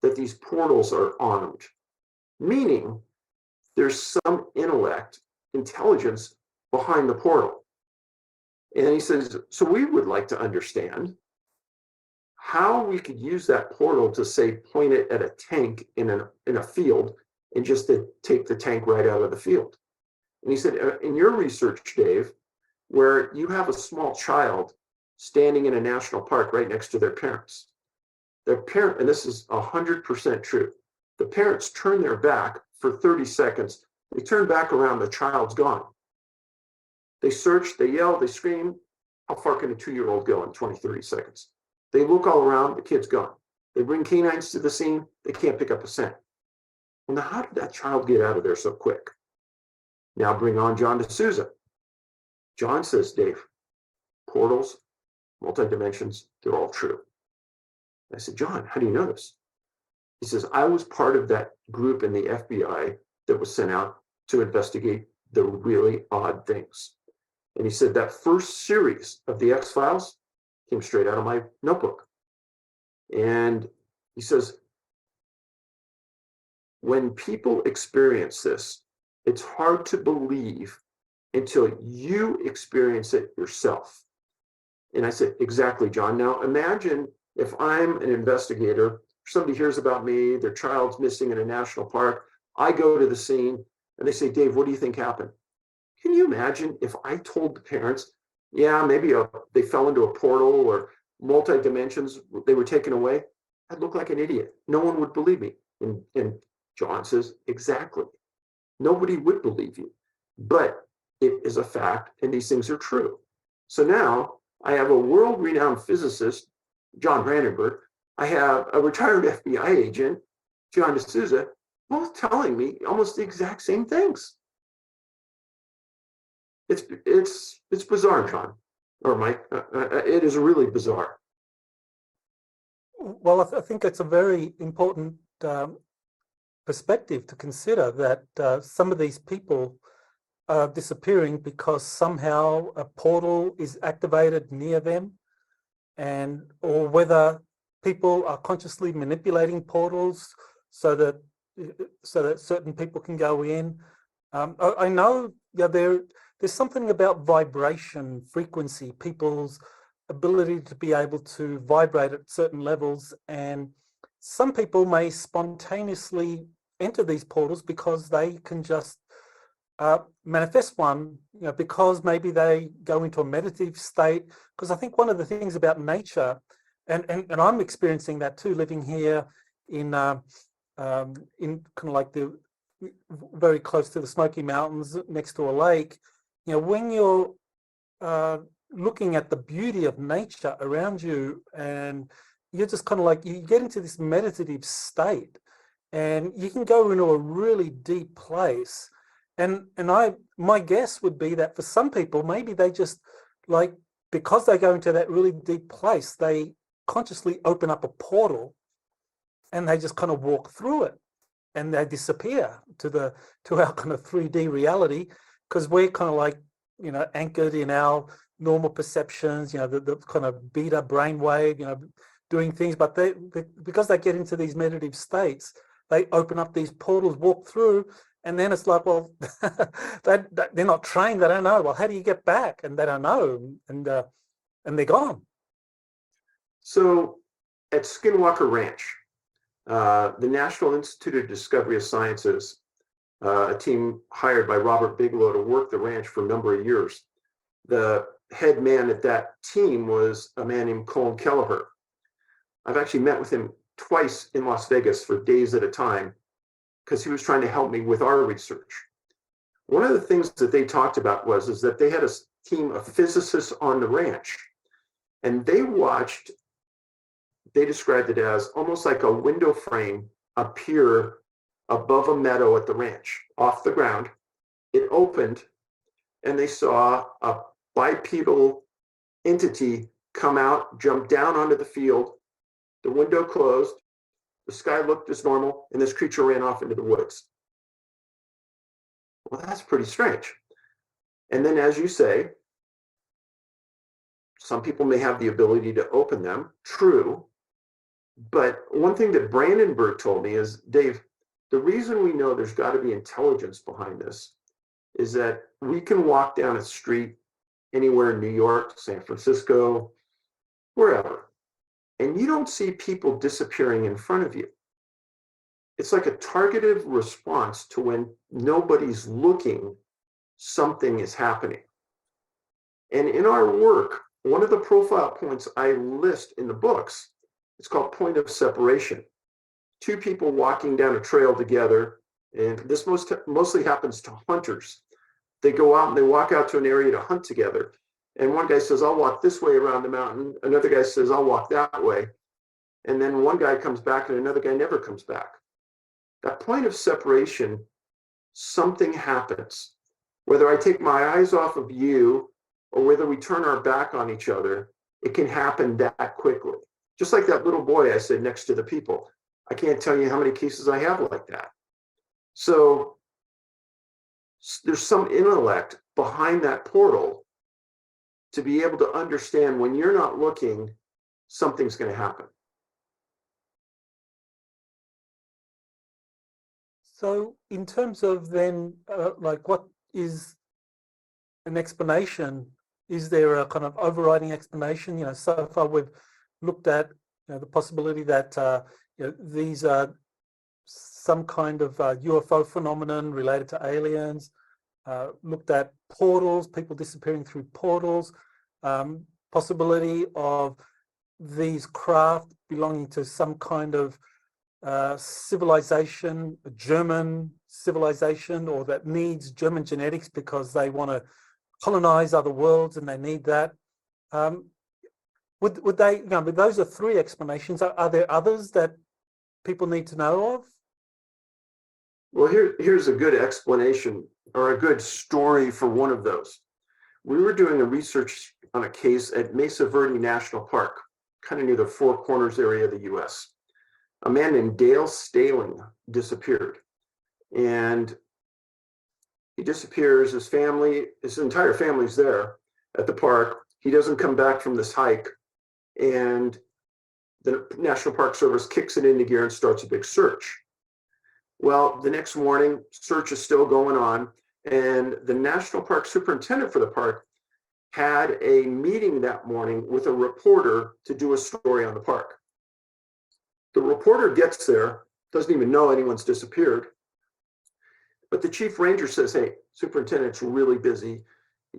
that these portals are armed, meaning there's some intellect, intelligence behind the portal. And he says, so we would like to understand how we could use that portal to, say, point it at a tank in a field and just to take the tank right out of the field. And he said, in your research, Dave, where you have a small child standing in a national park right next to their parents, and this is 100% true, the parents turn their back for 30 seconds. They turn back around, the child's gone. They search, they yell, they scream. How far can a 2-year-old go in 20, 30 seconds? They look all around, the kid's gone. They bring canines to the scene, they can't pick up a scent. Well, now how did that child get out of there so quick? Now bring on John D'Souza. John says, Dave, portals, multi-dimensions, they're all true. I said, John, how do you know this? He says, I was part of that group in the FBI that was sent out to investigate the really odd things. And he said that first series of the X-Files came straight out of my notebook. And he says, when people experience this, it's hard to believe until you experience it yourself. And I said, exactly, John. Now imagine if I'm an investigator, somebody hears about me, their child's missing in a national park, I go to the scene and they say, Dave, what do you think happened? Can you imagine if I told the parents, yeah, maybe they fell into a portal or multi-dimensions, they were taken away? I'd look like an idiot. No one would believe me. And John says, exactly. Nobody would believe you. But it is a fact, and these things are true. So now I have a world-renowned physicist, John Brandenburg. I have a retired FBI agent, John D'Souza, both telling me almost the exact same things. It's bizarre, John, or Mike. It is really bizarre. Well, I think that's a very important perspective to consider, that some of these people are disappearing because somehow a portal is activated near them, or whether people are consciously manipulating portals so that certain people can go in. I know there's something about vibration, frequency, people's ability to be able to vibrate at certain levels, and some people may spontaneously enter these portals because they can just manifest one, because maybe they go into a meditative state. Because I think one of the things about nature, and I'm experiencing that too, living here in kind of like the very close to the Smoky Mountains, next to a lake. When you're looking at the beauty of nature around you, and you're just kind of like, you get into this meditative state, and you can go into a really deep place. And my guess would be that for some people, maybe they just, like, because they go into that really deep place, they consciously open up a portal and they just kind of walk through it, and they disappear to our kind of 3D reality, because we're kind of like, anchored in our normal perceptions, the kind of beta brainwave, doing things. But because they get into these meditative states, they open up these portals, walk through, and then it's like, well, they're not trained. They don't know. Well, how do you get back? And they don't know, and they're gone. So at Skinwalker Ranch, the National Institute of Discovery of Sciences, a team hired by Robert Bigelow to work the ranch for a number of years. The head man at that team was a man named Colin Kelleher. I've actually met with him twice in Las Vegas for days at a time, because he was trying to help me with our research. One of the things that they talked about is that they had a team of physicists on the ranch, and they described it as almost like a window frame appear above a meadow at the ranch, off the ground. It opened, and they saw a bipedal entity come out, jump down onto the field. The window closed, the sky looked as normal, and this creature ran off into the woods. Well, that's pretty strange. And then, as you say, some people may have the ability to open them. True. But one thing that Brandenburg told me is, Dave, the reason we know there's got to be intelligence behind this is that we can walk down a street anywhere in New York, San Francisco, wherever, and you don't see people disappearing in front of you. It's like a targeted response to when nobody's looking, something is happening. And in our work, one of the profile points I list in the books, it's called point of separation. Two people walking down a trail together, and this mostly happens to hunters. They go out and they walk out to an area to hunt together. And one guy says, I'll walk this way around the mountain. Another guy says, I'll walk that way. And then one guy comes back and another guy never comes back. That point of separation, something happens. Whether I take my eyes off of you or whether we turn our back on each other, it can happen that quickly. Just like that little boy I said next to the people. I can't tell you how many cases I have like that. So there's some intellect behind that portal to be able to understand when you're not looking, something's going to happen. So in terms of then, like, what is an explanation? Is there a kind of overriding explanation? So far we've looked at the possibility that these are some kind of UFO phenomenon related to aliens, looked at portals, people disappearing through portals, possibility of these craft belonging to some kind of civilization, a German civilization, or that needs German genetics because they want to colonize other worlds and they need that. Would they, but those are three explanations. Are there others that people need to know of? Well, here's a good explanation or a good story for one of those. We were doing a research on a case at Mesa Verde National Park, kind of near the Four Corners area of the US. A man named Dale Staling disappeared. And he disappears, his entire family's there at the park. He doesn't come back from this hike. And the National Park Service kicks it into gear and starts a big search. Well, the next morning, search is still going on. And the National Park superintendent for the park had a meeting that morning with a reporter to do a story on the park. The reporter gets there, doesn't even know anyone's disappeared. But the chief ranger says, hey, superintendent's really busy.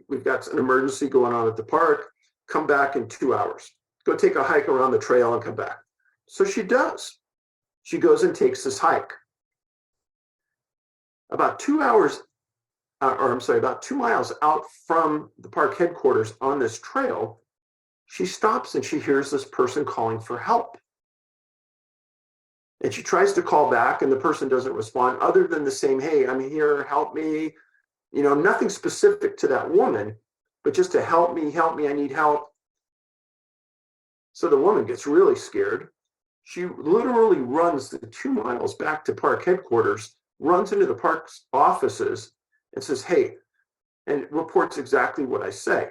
We've got an emergency going on at the park. Come back in 2 hours. Go take a hike around the trail and come back. So she does. She goes and takes this hike. About 2 hours, about 2 miles out from the park headquarters on this trail, she stops and she hears this person calling for help. And she tries to call back and the person doesn't respond other than the same, hey, I'm here, help me. You know, nothing specific to that woman, but just to help me, I need help. So the woman gets really scared. She literally runs the 2 miles back to park headquarters, runs into the park's offices and says, hey, and reports exactly what I say.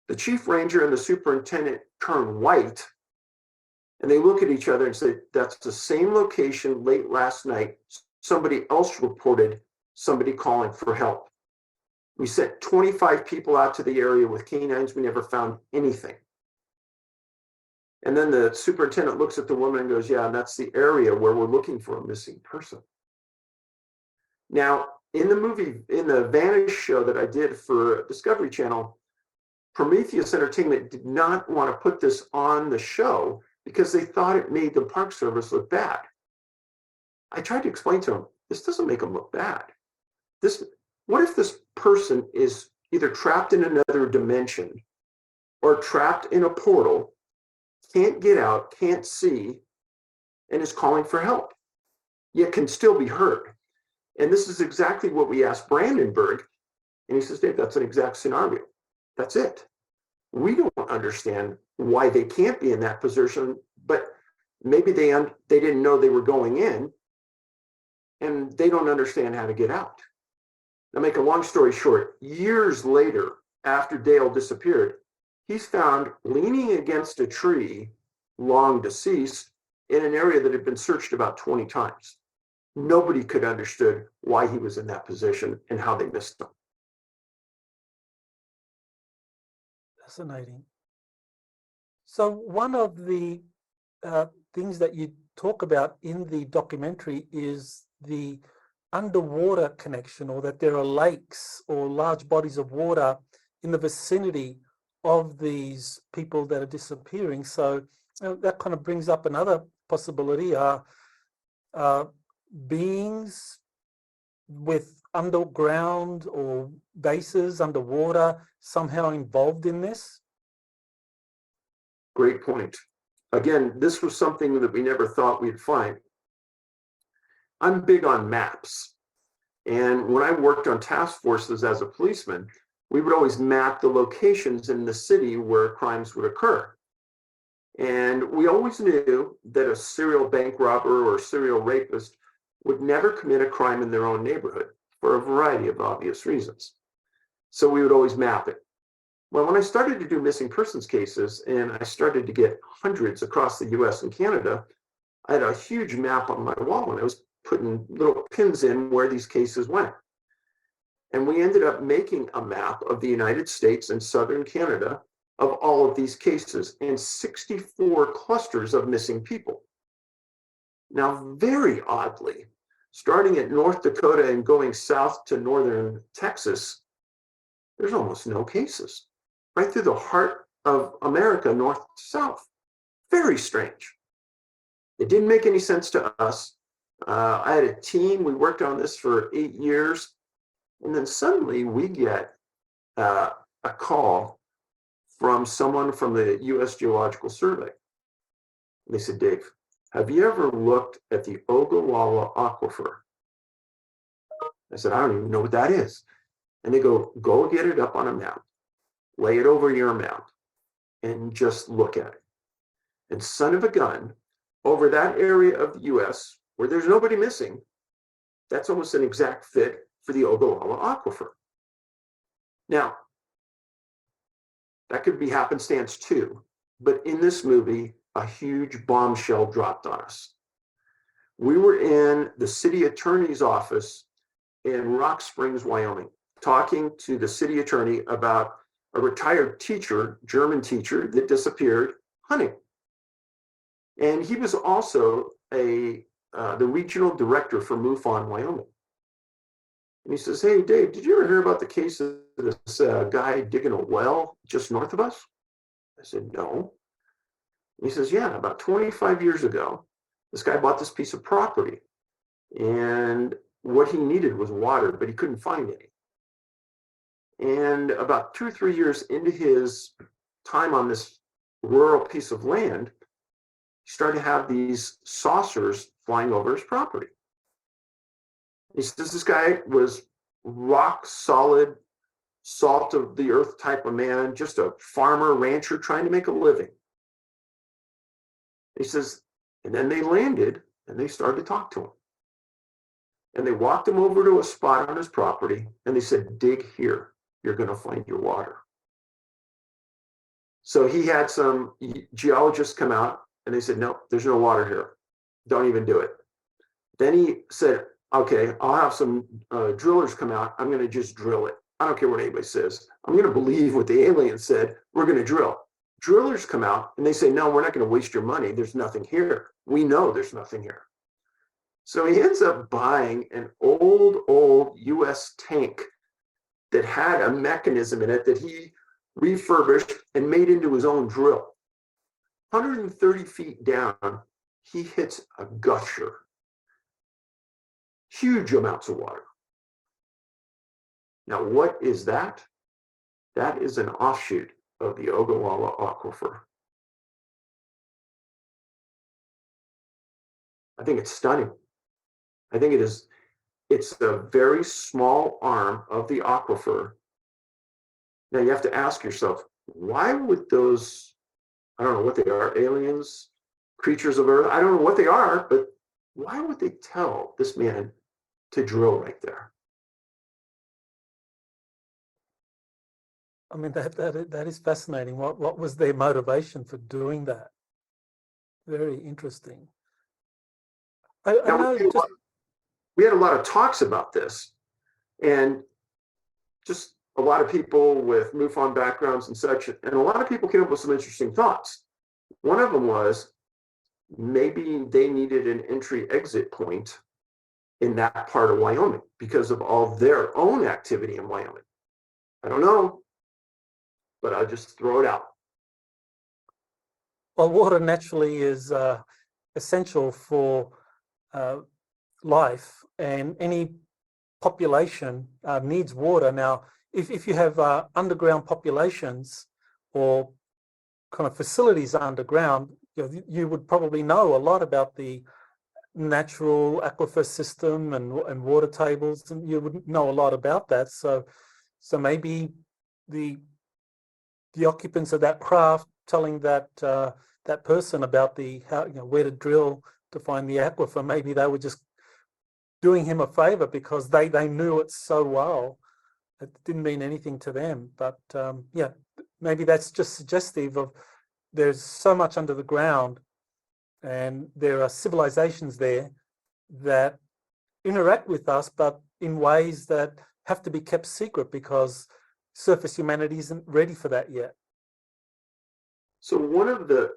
The chief ranger and the superintendent turn white and they look at each other and say, that's the same location late last night. Somebody else reported somebody calling for help. We sent 25 people out to the area with canines. We never found anything. And then the superintendent looks at the woman and goes, yeah, and that's the area where we're looking for a missing person. Now, in the movie, in the Vanish show that I did for Discovery Channel, Prometheus Entertainment did not want to put this on the show because they thought it made the Park Service look bad. I tried to explain to them, this doesn't make them look bad. What if this person is either trapped in another dimension or trapped in a portal, can't get out, can't see, and is calling for help, yet can still be heard? And this is exactly what we asked Brandenburg. And he says, Dave, that's an exact scenario. That's it. We don't understand why they can't be in that position, but maybe they didn't know they were going in and they don't understand how to get out. Now, make a long story short, years later, after Dale disappeared, he's found leaning against a tree, long deceased, in an area that had been searched about 20 times. Nobody could understood why he was in that position and how they missed him. Fascinating. So one of the things that you talk about in the documentary is the underwater connection, or that there are lakes or large bodies of water in the vicinity of these people that are disappearing. So that kind of brings up another possibility. Beings with underground or bases underwater somehow involved in this? Great point. Again, this was something that we never thought we'd find. I'm big on maps. And when I worked on task forces as a policeman, we would always map the locations in the city where crimes would occur. And we always knew that a serial bank robber or serial rapist would never commit a crime in their own neighborhood for a variety of obvious reasons. So we would always map it. Well, when I started to do missing persons cases and I started to get hundreds across the US and Canada, I had a huge map on my wall and I was putting little pins in where these cases went. And we ended up making a map of the United States and Southern Canada of all of these cases and 64 clusters of missing people. Now, very oddly, starting at North Dakota and going south to northern Texas, there's almost no cases. Right through the heart of America, north to south. Very strange. It didn't make any sense to us. I had a team, we worked on this for 8 years, and then suddenly we get a call from someone from the US Geological Survey. And they said, Dave, have you ever looked at the Ogallala Aquifer? I said, I don't even know what that is. And they go get it up on a map, lay it over your map, and just look at it. And son of a gun, over that area of the US where there's nobody missing, that's almost an exact fit for the Ogallala Aquifer. Now, that could be happenstance too, but in this movie, a huge bombshell dropped on us. We were in the city attorney's office in Rock Springs, Wyoming, talking to the city attorney about a retired teacher, German teacher, that disappeared hunting. And he was also the regional director for MUFON, Wyoming. And he says, "Hey, Dave, did you ever hear about the case of this guy digging a well just north of us?" I said, "No." And he says, "Yeah, about 25 years ago, this guy bought this piece of property, and what he needed was water, but he couldn't find any. And about 2 or 3 years into his time on this rural piece of land, he started to have these saucers flying over his property." He says this guy was rock solid, salt of the earth type of man, just a farmer, rancher trying to make a living. He says, and then they landed and they started to talk to him. And they walked him over to a spot on his property and they said, "Dig here. You're going to find your water." So he had some geologists come out and they said, "No, there's no water here. Don't even do it." Then he said, "Okay, I'll have some drillers come out. I'm going to just drill it. I don't care what anybody says. I'm going to believe what the aliens said. We're going to drill." Drillers come out and they say, "No, we're not going to waste your money. There's nothing here. We know there's nothing here." So he ends up buying an old US tank that had a mechanism in it that he refurbished and made into his own drill. 130 feet down, he hits a gusher. Huge amounts of water. Now, what is that? That is an offshoot of the Ogallala Aquifer. I think it's stunning. I think it's a very small arm of the aquifer. Now you have to ask yourself, why would those, I don't know what they are, aliens, creatures of Earth, I don't know what they are, but why would they tell this man to drill right there? I mean, that is fascinating. What was their motivation for doing that? Very interesting. I Now, know just we had a lot of talks about this, and just a lot of people with MUFON backgrounds and such, and a lot of people came up with some interesting thoughts. One of them was maybe they needed an entry-exit point in that part of Wyoming because of all their own activity in Wyoming. I don't know, but I'll just throw it out. well, water naturally is essential for life, and any population needs water. Now, if you have underground populations or kind of facilities underground, you would probably know a lot about the natural aquifer system and water tables, and you would know a lot about that. So maybe the occupants of that craft telling that that person about how, where to drill to find the aquifer, maybe they were just doing him a favor because they knew it so well. It didn't mean anything to them. But yeah, maybe that's just suggestive of there's so much under the ground, and there are civilizations there that interact with us, but in ways that have to be kept secret because surface humanity isn't ready for that yet. So one of the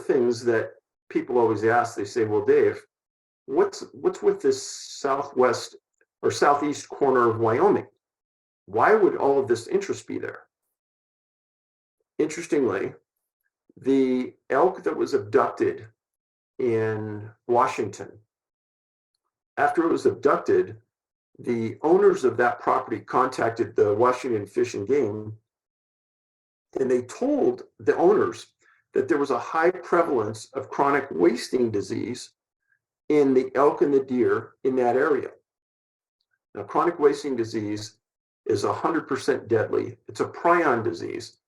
things that people always ask, they say, "Well, Dave, what's with this southwest or southeast corner of Wyoming? Why would all of this interest be there?" Interestingly, the elk that was abducted in Washington, after it was abducted, the owners of that property contacted the Washington Fish and Game, and they told the owners that there was a high prevalence of chronic wasting disease in the elk and the deer in that area. Now, chronic wasting disease is 100% deadly. It's a prion disease.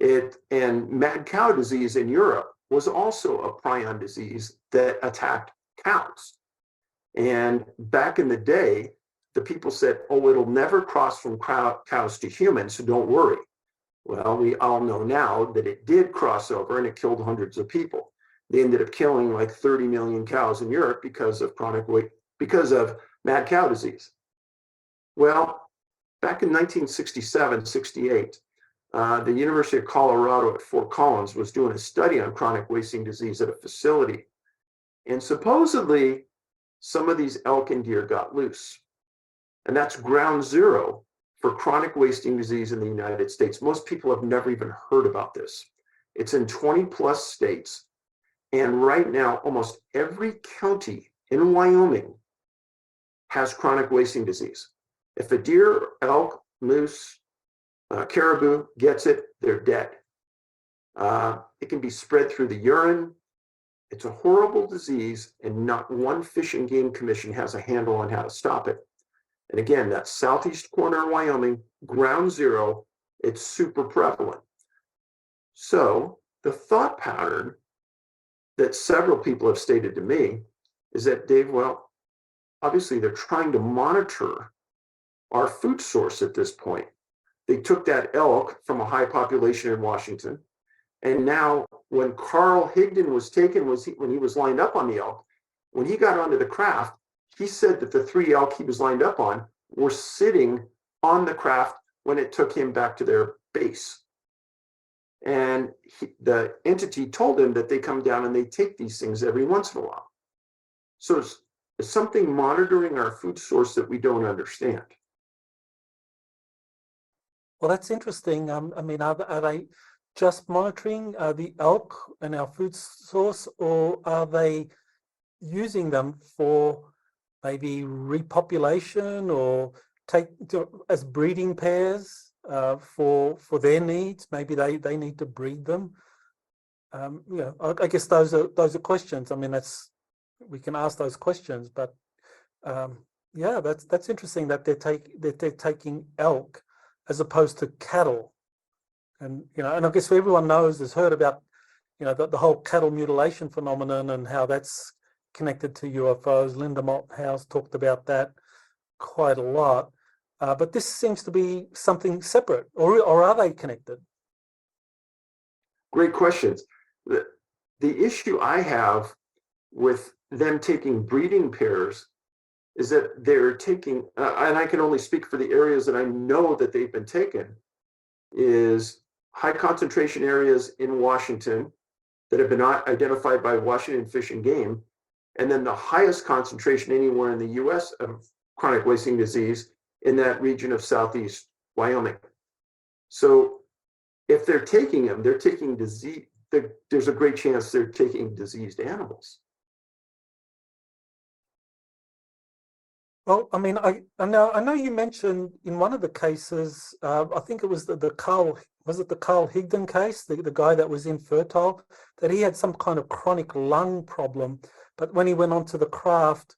And mad cow disease in Europe was also a prion disease that attacked cows. And back in the day, the people said, "Oh, it'll never cross from cows to humans, so don't worry." Well, we all know now that it did cross over and it killed hundreds of people. They ended up killing like 30 million cows in Europe because of mad cow disease. Well, back in 1967, 68, the University of Colorado at Fort Collins was doing a study on chronic wasting disease at a facility. And supposedly, some of these elk and deer got loose. And that's ground zero for chronic wasting disease in the United States. Most people have never even heard about this. It's in 20 plus states. And right now, almost every county in Wyoming has chronic wasting disease. If a deer, elk, moose, caribou gets it, they're dead. It can be spread through the urine. It's a horrible disease, and not one Fish and Game Commission has a handle on how to stop it. And again, that's southeast corner of Wyoming, ground zero. It's super prevalent. So the thought pattern that several people have stated to me is that, Dave, well, obviously they're trying to monitor our food source at this point. They took that elk from a high population in Washington. And now when Carl Higdon was taken, when he was lined up on the elk, when he got onto the craft, he said that the 3 elk he was lined up on were sitting on the craft when it took him back to their base. And the entity told him that they come down and they take these things every once in a while. So it's something monitoring our food source that we don't understand. Well, that's interesting. I mean, are they just monitoring the elk and our food source, or are they using them for maybe repopulation or as breeding pairs for their needs? Maybe they need to breed them. I guess those are questions. I mean, we can ask those questions, but yeah, that's interesting that they're taking elk as opposed to cattle. And and I guess everyone has heard about the whole cattle mutilation phenomenon and how that's connected to UFOs. Linda Malthouse talked about that quite a lot. But this seems to be something separate, or are they connected? Great questions. The issue I have with them taking breeding pairs is that they're taking, and I can only speak for the areas that I know that they've been taken, is high concentration areas in Washington that have been identified by Washington Fish and Game, and then the highest concentration anywhere in the US of chronic wasting disease in that region of southeast Wyoming. So if they're taking them, they're taking disease. There's a great chance they're taking diseased animals. Well, I mean, I know you mentioned in one of the cases, I think it was the Carl Higdon case, the guy that was infertile, that he had some kind of chronic lung problem. But when he went onto the craft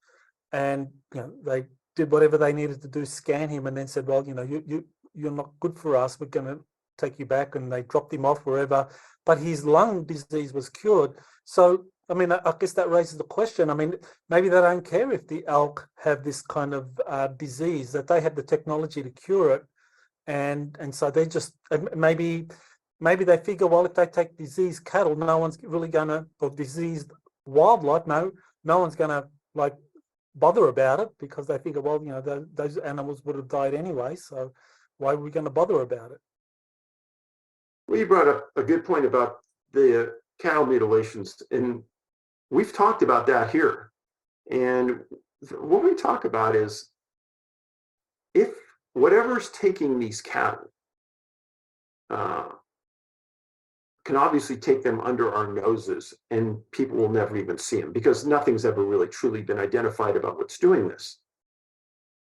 and they did whatever they needed to do, scan him, and then said, well, you're not good for us, we're going to take you back, and they dropped him off wherever. But his lung disease was cured. So I mean, I guess that raises the question. I mean, maybe they don't care if the elk have this kind of disease, that they have the technology to cure it, and so they just maybe they figure, well, if they take diseased cattle, no one's really gonna, or diseased wildlife, no one's gonna like bother about it, because they figure, well, those animals would have died anyway, so why are we going to bother about it? Well, you brought up a good point about the cattle mutilations, and we've talked about that here. And what we talk about is, if whatever's taking these cattle can obviously take them under our noses, and people will never even see them because nothing's ever really truly been identified about what's doing this.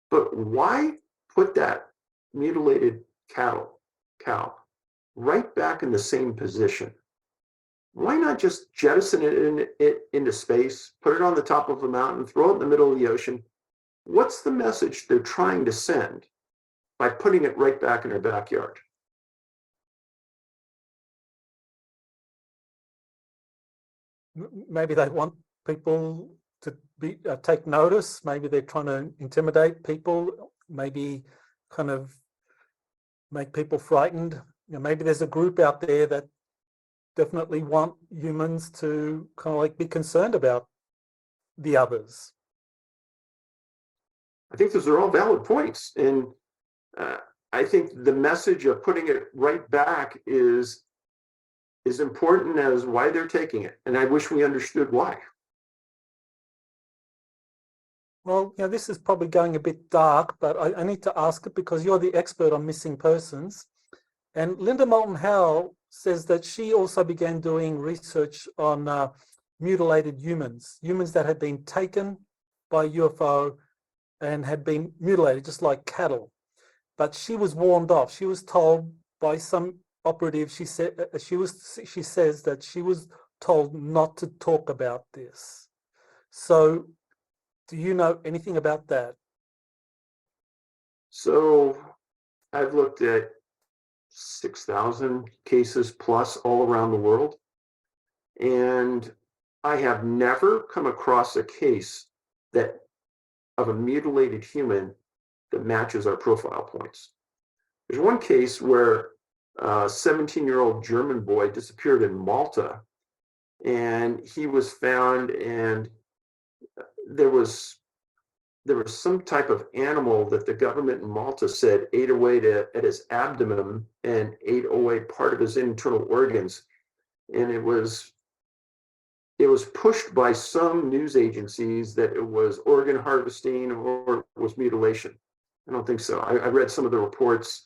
But why put that mutilated cow right back in the same position? Why not just jettison it into space, put it on the top of a mountain, throw it in the middle of the ocean? What's the message they're trying to send by putting it right back in our backyard? Maybe they want people to take notice. Maybe they're trying to intimidate people. Maybe kind of make people frightened. Maybe there's a group out there that definitely want humans to kind of like be concerned about the others. I think those are all valid points. And I think the message of putting it right back is important as why they're taking it. And I wish we understood why. Well, this is probably going a bit dark, but I need to ask it because you're the expert on missing persons. And Linda Moulton Howe says that she also began doing research on mutilated humans that had been taken by UFO and had been mutilated, just like cattle. But she was warned off. She was told by some operative. She says that she was told not to talk about this. So, do you know anything about that? So I've looked at 6,000 cases plus all around the world. And I have never come across a case that of a mutilated human that matches our profile points. There's one case where a 17-year-old German boy disappeared in Malta, and he was found, and there was some type of animal that the government in Malta said ate away at his abdomen and ate away part of his internal organs. And it was pushed by some news agencies that it was organ harvesting or it was mutilation. I don't think so. I read some of the reports,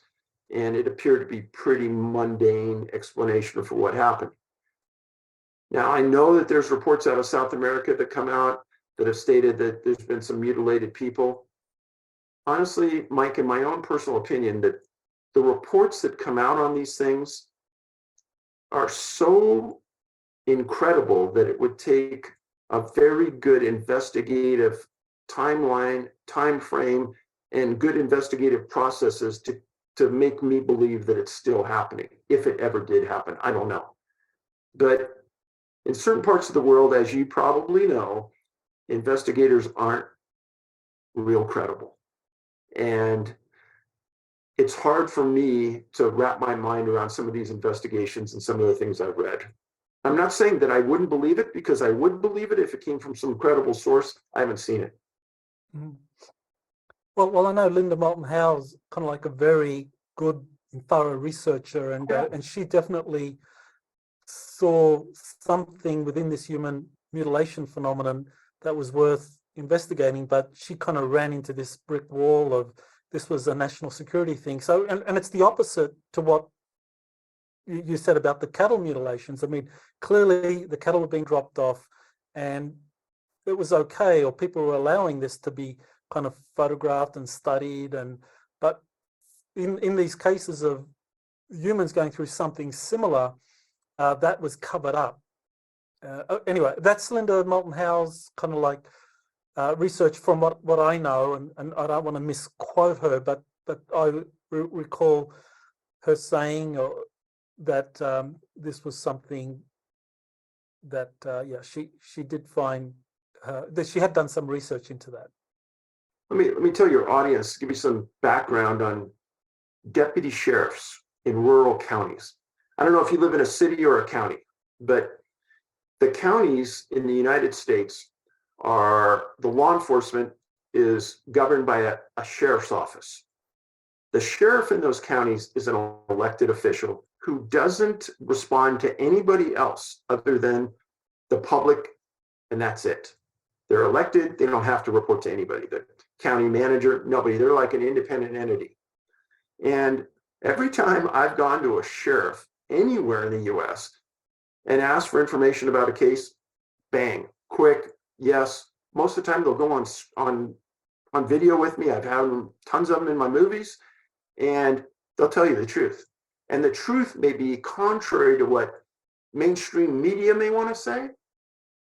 and it appeared to be pretty mundane explanation for what happened. Now, I know that there's reports out of South America that come out that have stated that there's been some mutilated people. Honestly, Mike, in my own personal opinion, that the reports that come out on these things are so incredible that it would take a very good investigative timeline, time frame, and good investigative processes to make me believe that it's still happening. If it ever did happen, I don't know. But in certain parts of the world, as you probably know, investigators aren't real credible. And it's hard for me to wrap my mind around some of these investigations and some of the things I've read. I'm not saying that I wouldn't believe it, because I would believe it if it came from some credible source. I haven't seen it. Mm. Well, I know Linda Moulton Howe's kind of like a very good and thorough researcher, and she definitely saw something within this human mutilation phenomenon that was worth investigating, but she kind of ran into this brick wall of this was a national security thing. So, and it's the opposite to what you said about the cattle mutilations. I mean, clearly the cattle were being dropped off and it was okay, or people were allowing this to be kind of photographed and studied. But in these cases of humans going through something similar, that was covered up. Anyway, that's Linda Moulton Howe's kind of like research from what I know, and I don't want to misquote her, but I recall her saying that this was something that she did find that she had done some research into that. Let me tell your audience, give you some background on deputy sheriffs in rural counties. I don't know if you live in a city or a county, but the counties in the United States the law enforcement is governed by a sheriff's office. The sheriff in those counties is an elected official who doesn't respond to anybody else other than the public, and that's it. They're elected, they don't have to report to anybody. The county manager, nobody, they're like an independent entity. And every time I've gone to a sheriff anywhere in the US and asked for information about a case, bang, quick, yes. Most of the time they'll go on video with me. I've had tons of them in my movies, and they'll tell you the truth. And the truth may be contrary to what mainstream media may want to say,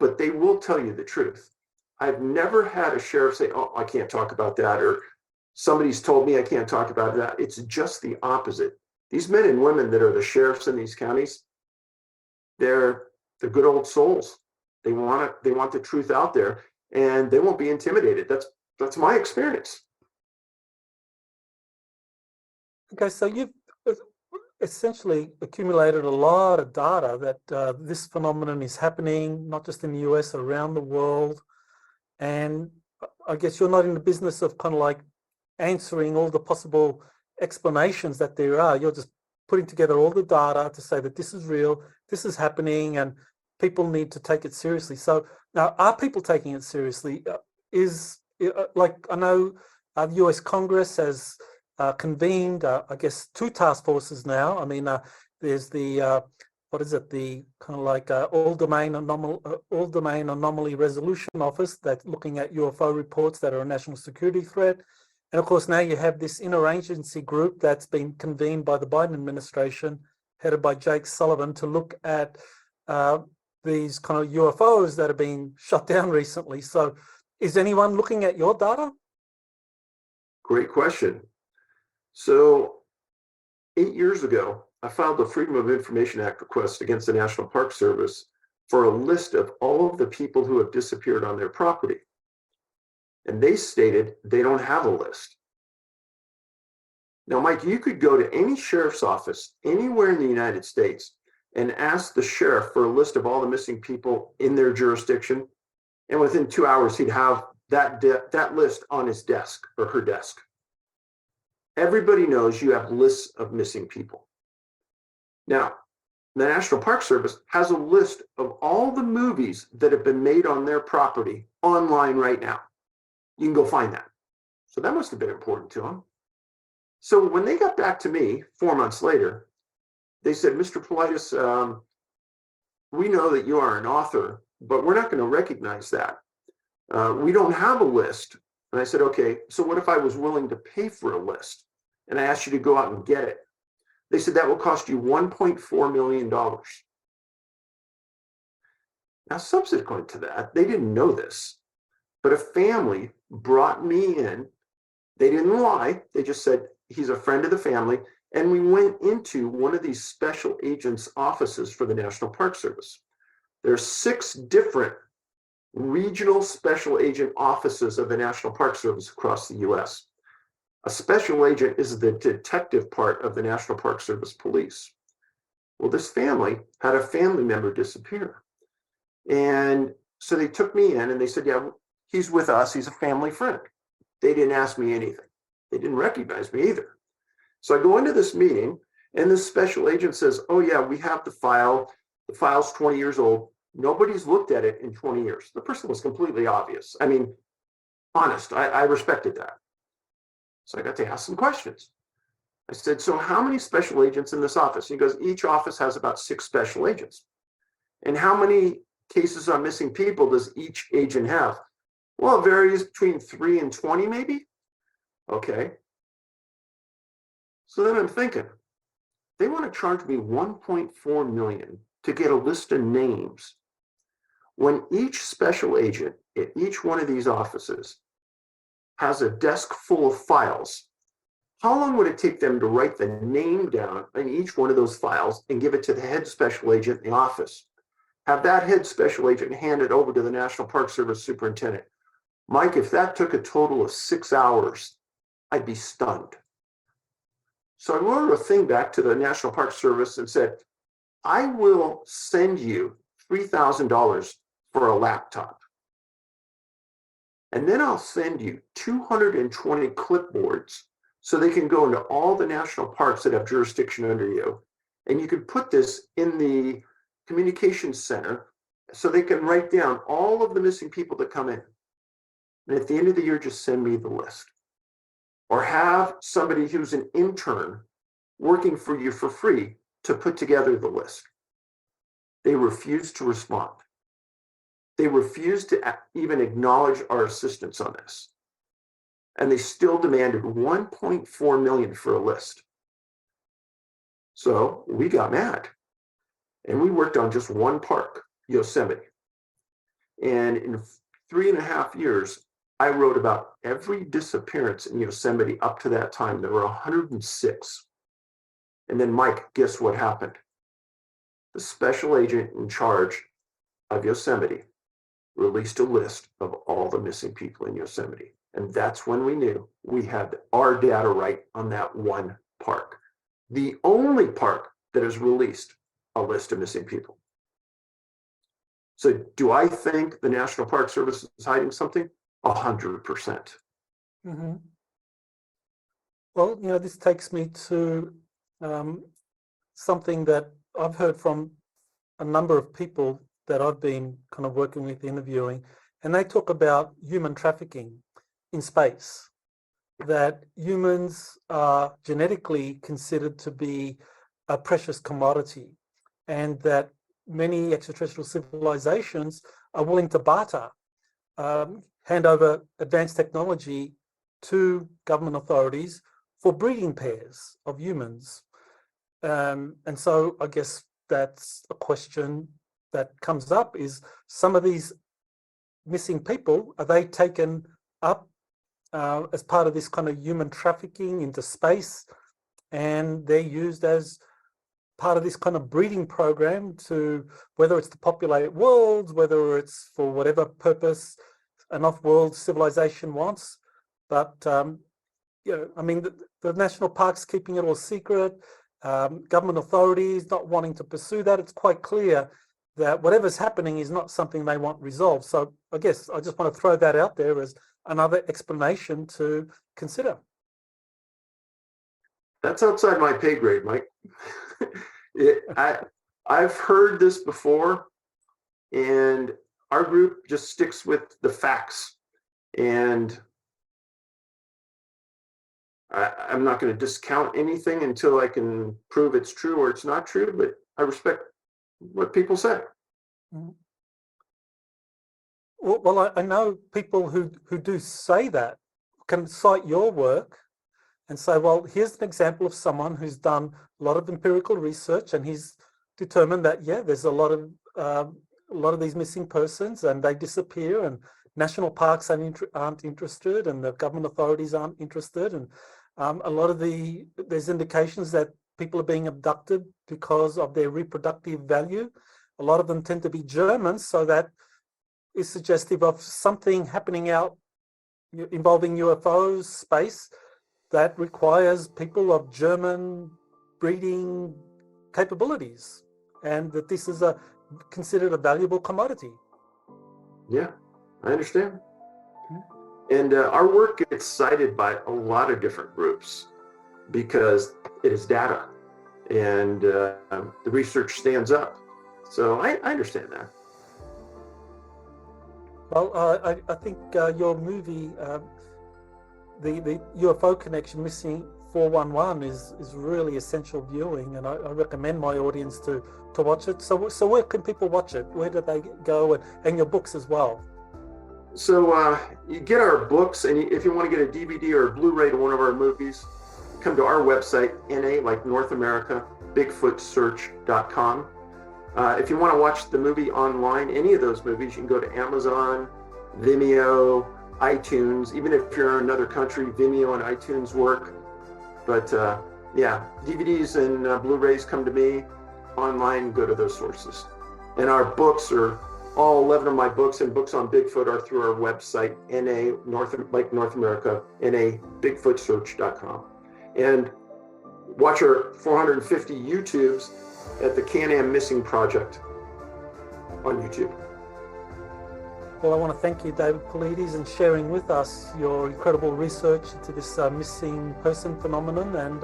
but they will tell you the truth. I've never had a sheriff say, oh, I can't talk about that, or somebody's told me I can't talk about that. It's just the opposite. These men and women that are the sheriffs in these counties, they're the good old souls. They want the truth out there, and they won't be intimidated. That's my experience. Okay, so you've essentially accumulated a lot of data that this phenomenon is happening, not just in the US, around the world. And I guess you're not in the business of kind of like answering all the possible explanations that there are. You're just putting together all the data to say that this is real, this is happening, and people need to take it seriously. So now, are people taking it seriously? Like, I know the US Congress has convened, I guess, 2 task forces now. I mean, there's the what is it? The kind of like all domain anomaly resolution office that's looking at UFO reports that are a national security threat. And of course, now you have this interagency group that's been convened by the Biden administration, headed by Jake Sullivan, to look at these kind of UFOs that have been shut down recently. So is anyone looking at your data? Great question. So 8 years ago, I filed a Freedom of Information Act request against the National Park Service for a list of all of the people who have disappeared on their property. And they stated they don't have a list. Now, Mike, you could go to any sheriff's office anywhere in the United States and ask the sheriff for a list of all the missing people in their jurisdiction. And within 2 hours, he'd have that list on his desk or her desk. Everybody knows you have lists of missing people. Now, the National Park Service has a list of all the movies that have been made on their property online right now. You can go find that. So that must have been important to them. So when they got back to me 4 months later, they said, Mr. Paulides, we know that you are an author, but we're not going to recognize that. We don't have a list. And I said, okay, so what if I was willing to pay for a list? And I asked you to go out and get it. They said that will cost you $1.4 million. Now, subsequent to that, they didn't know this, but a family brought me in. They didn't lie. They just said, he's a friend of the family. And we went into one of these special agents' offices for the National Park Service. There are 6 different regional special agent offices of the National Park Service across the US. A special agent is the detective part of the National Park Service police. Well, this family had a family member disappear. And so they took me in and they said, yeah, he's with us. He's a family friend. They didn't ask me anything. They didn't recognize me either. So I go into this meeting and this special agent says, oh yeah, we have the file. The file's 20 years old. Nobody's looked at it in 20 years. The person was completely obvious. I mean, honest, I respected that. So I got to ask some questions. I said, so how many special agents in this office? He goes, each office has about 6 special agents. And how many cases on missing people does each agent have? Well, it varies between 3 and 20 maybe. Okay. So then I'm thinking, they want to charge me $1.4 million to get a list of names when each special agent at each one of these offices has a desk full of files. How long would it take them to write the name down in each one of those files and give it to the head special agent in the office? Have that head special agent hand it over to the National Park Service superintendent. Mike, if that took a total of 6 hours, I'd be stunned. So I wrote a thing back to the National Park Service and said, I will send you $3,000 for a laptop. And then I'll send you 220 clipboards so they can go into all the national parks that have jurisdiction under you. And you can put this in the communications center so they can write down all of the missing people that come in. And at the end of the year, just send me the list. Or have somebody who's an intern working for you for free to put together the list. They refused to respond. They refused to even acknowledge our assistance on this. And they still demanded $1.4 million for a list. So we got mad. And we worked on just one park, Yosemite. And in 3.5 years, I wrote about every disappearance in Yosemite up to that time. There were 106. And then, Mike, guess what happened? The special agent in charge of Yosemite released a list of all the missing people in Yosemite. And that's when we knew we had our data right on that one park. The only park that has released a list of missing people. So do I think the National Park Service is hiding something? 100%. Mm-hmm. Well, this takes me to something that I've heard from a number of people that I've been kind of working with, interviewing, and they talk about human trafficking in space, that humans are genetically considered to be a precious commodity, and that many extraterrestrial civilizations are willing to barter, hand over advanced technology to government authorities for breeding pairs of humans. And so I guess that's a question that comes up, is some of these missing people, are they taken up as part of this kind of human trafficking into space, and they're used as part of this kind of breeding program to, whether it's to populate worlds, whether it's for whatever purpose an off-world civilization wants. But I mean, the national park's keeping it all secret. Government authorities not wanting to pursue that. It's quite clear that whatever's happening is not something they want resolved. So I guess I just want to throw that out there as another explanation to consider. That's outside my pay grade, Mike. I've heard this before, and our group just sticks with the facts. And I'm not going to discount anything until I can prove it's true or it's not true, but I respect what people say. Well, I know people who do say that can cite your work and say, well, here's an example of someone who's done a lot of empirical research, and he's determined that, yeah, there's a lot of these missing persons, and they disappear, and national parks aren't interested, and the government authorities aren't interested, and there's indications that people are being abducted because of their reproductive value. A lot of them tend to be Germans, so that is suggestive of something happening out involving UFOs, space, that requires people of German breeding capabilities, and that this is considered a valuable commodity. Yeah, I understand. And our work gets cited by a lot of different groups because it is data, and the research stands up. So I understand that. Well, I think your movie, the UFO Connection Missing 411, is really essential viewing, and I recommend my audience to watch it. So where can people watch it? Where do they go? And your books as well. So you get our books, and if you want to get a DVD or a Blu-ray to one of our movies, come to our website, NA, like North America, bigfootsearch.com. If you want to watch the movie online, any of those movies, you can go to Amazon, Vimeo, iTunes. Even if you're in another country, Vimeo and iTunes work. But yeah, DVDs and Blu-rays come to me. Online, go to those sources. And our books are, all 11 of my books and books on Bigfoot are through our website, NA, North America, NA, bigfootsearch.com. And watch our 450 YouTubes at the Can-Am Missing Project on YouTube. Well, I want to thank you, David Paulides, and sharing with us your incredible research into this missing person phenomenon, and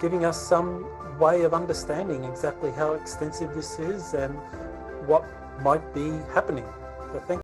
giving us some way of understanding exactly how extensive this is and what might be happening. So thank you.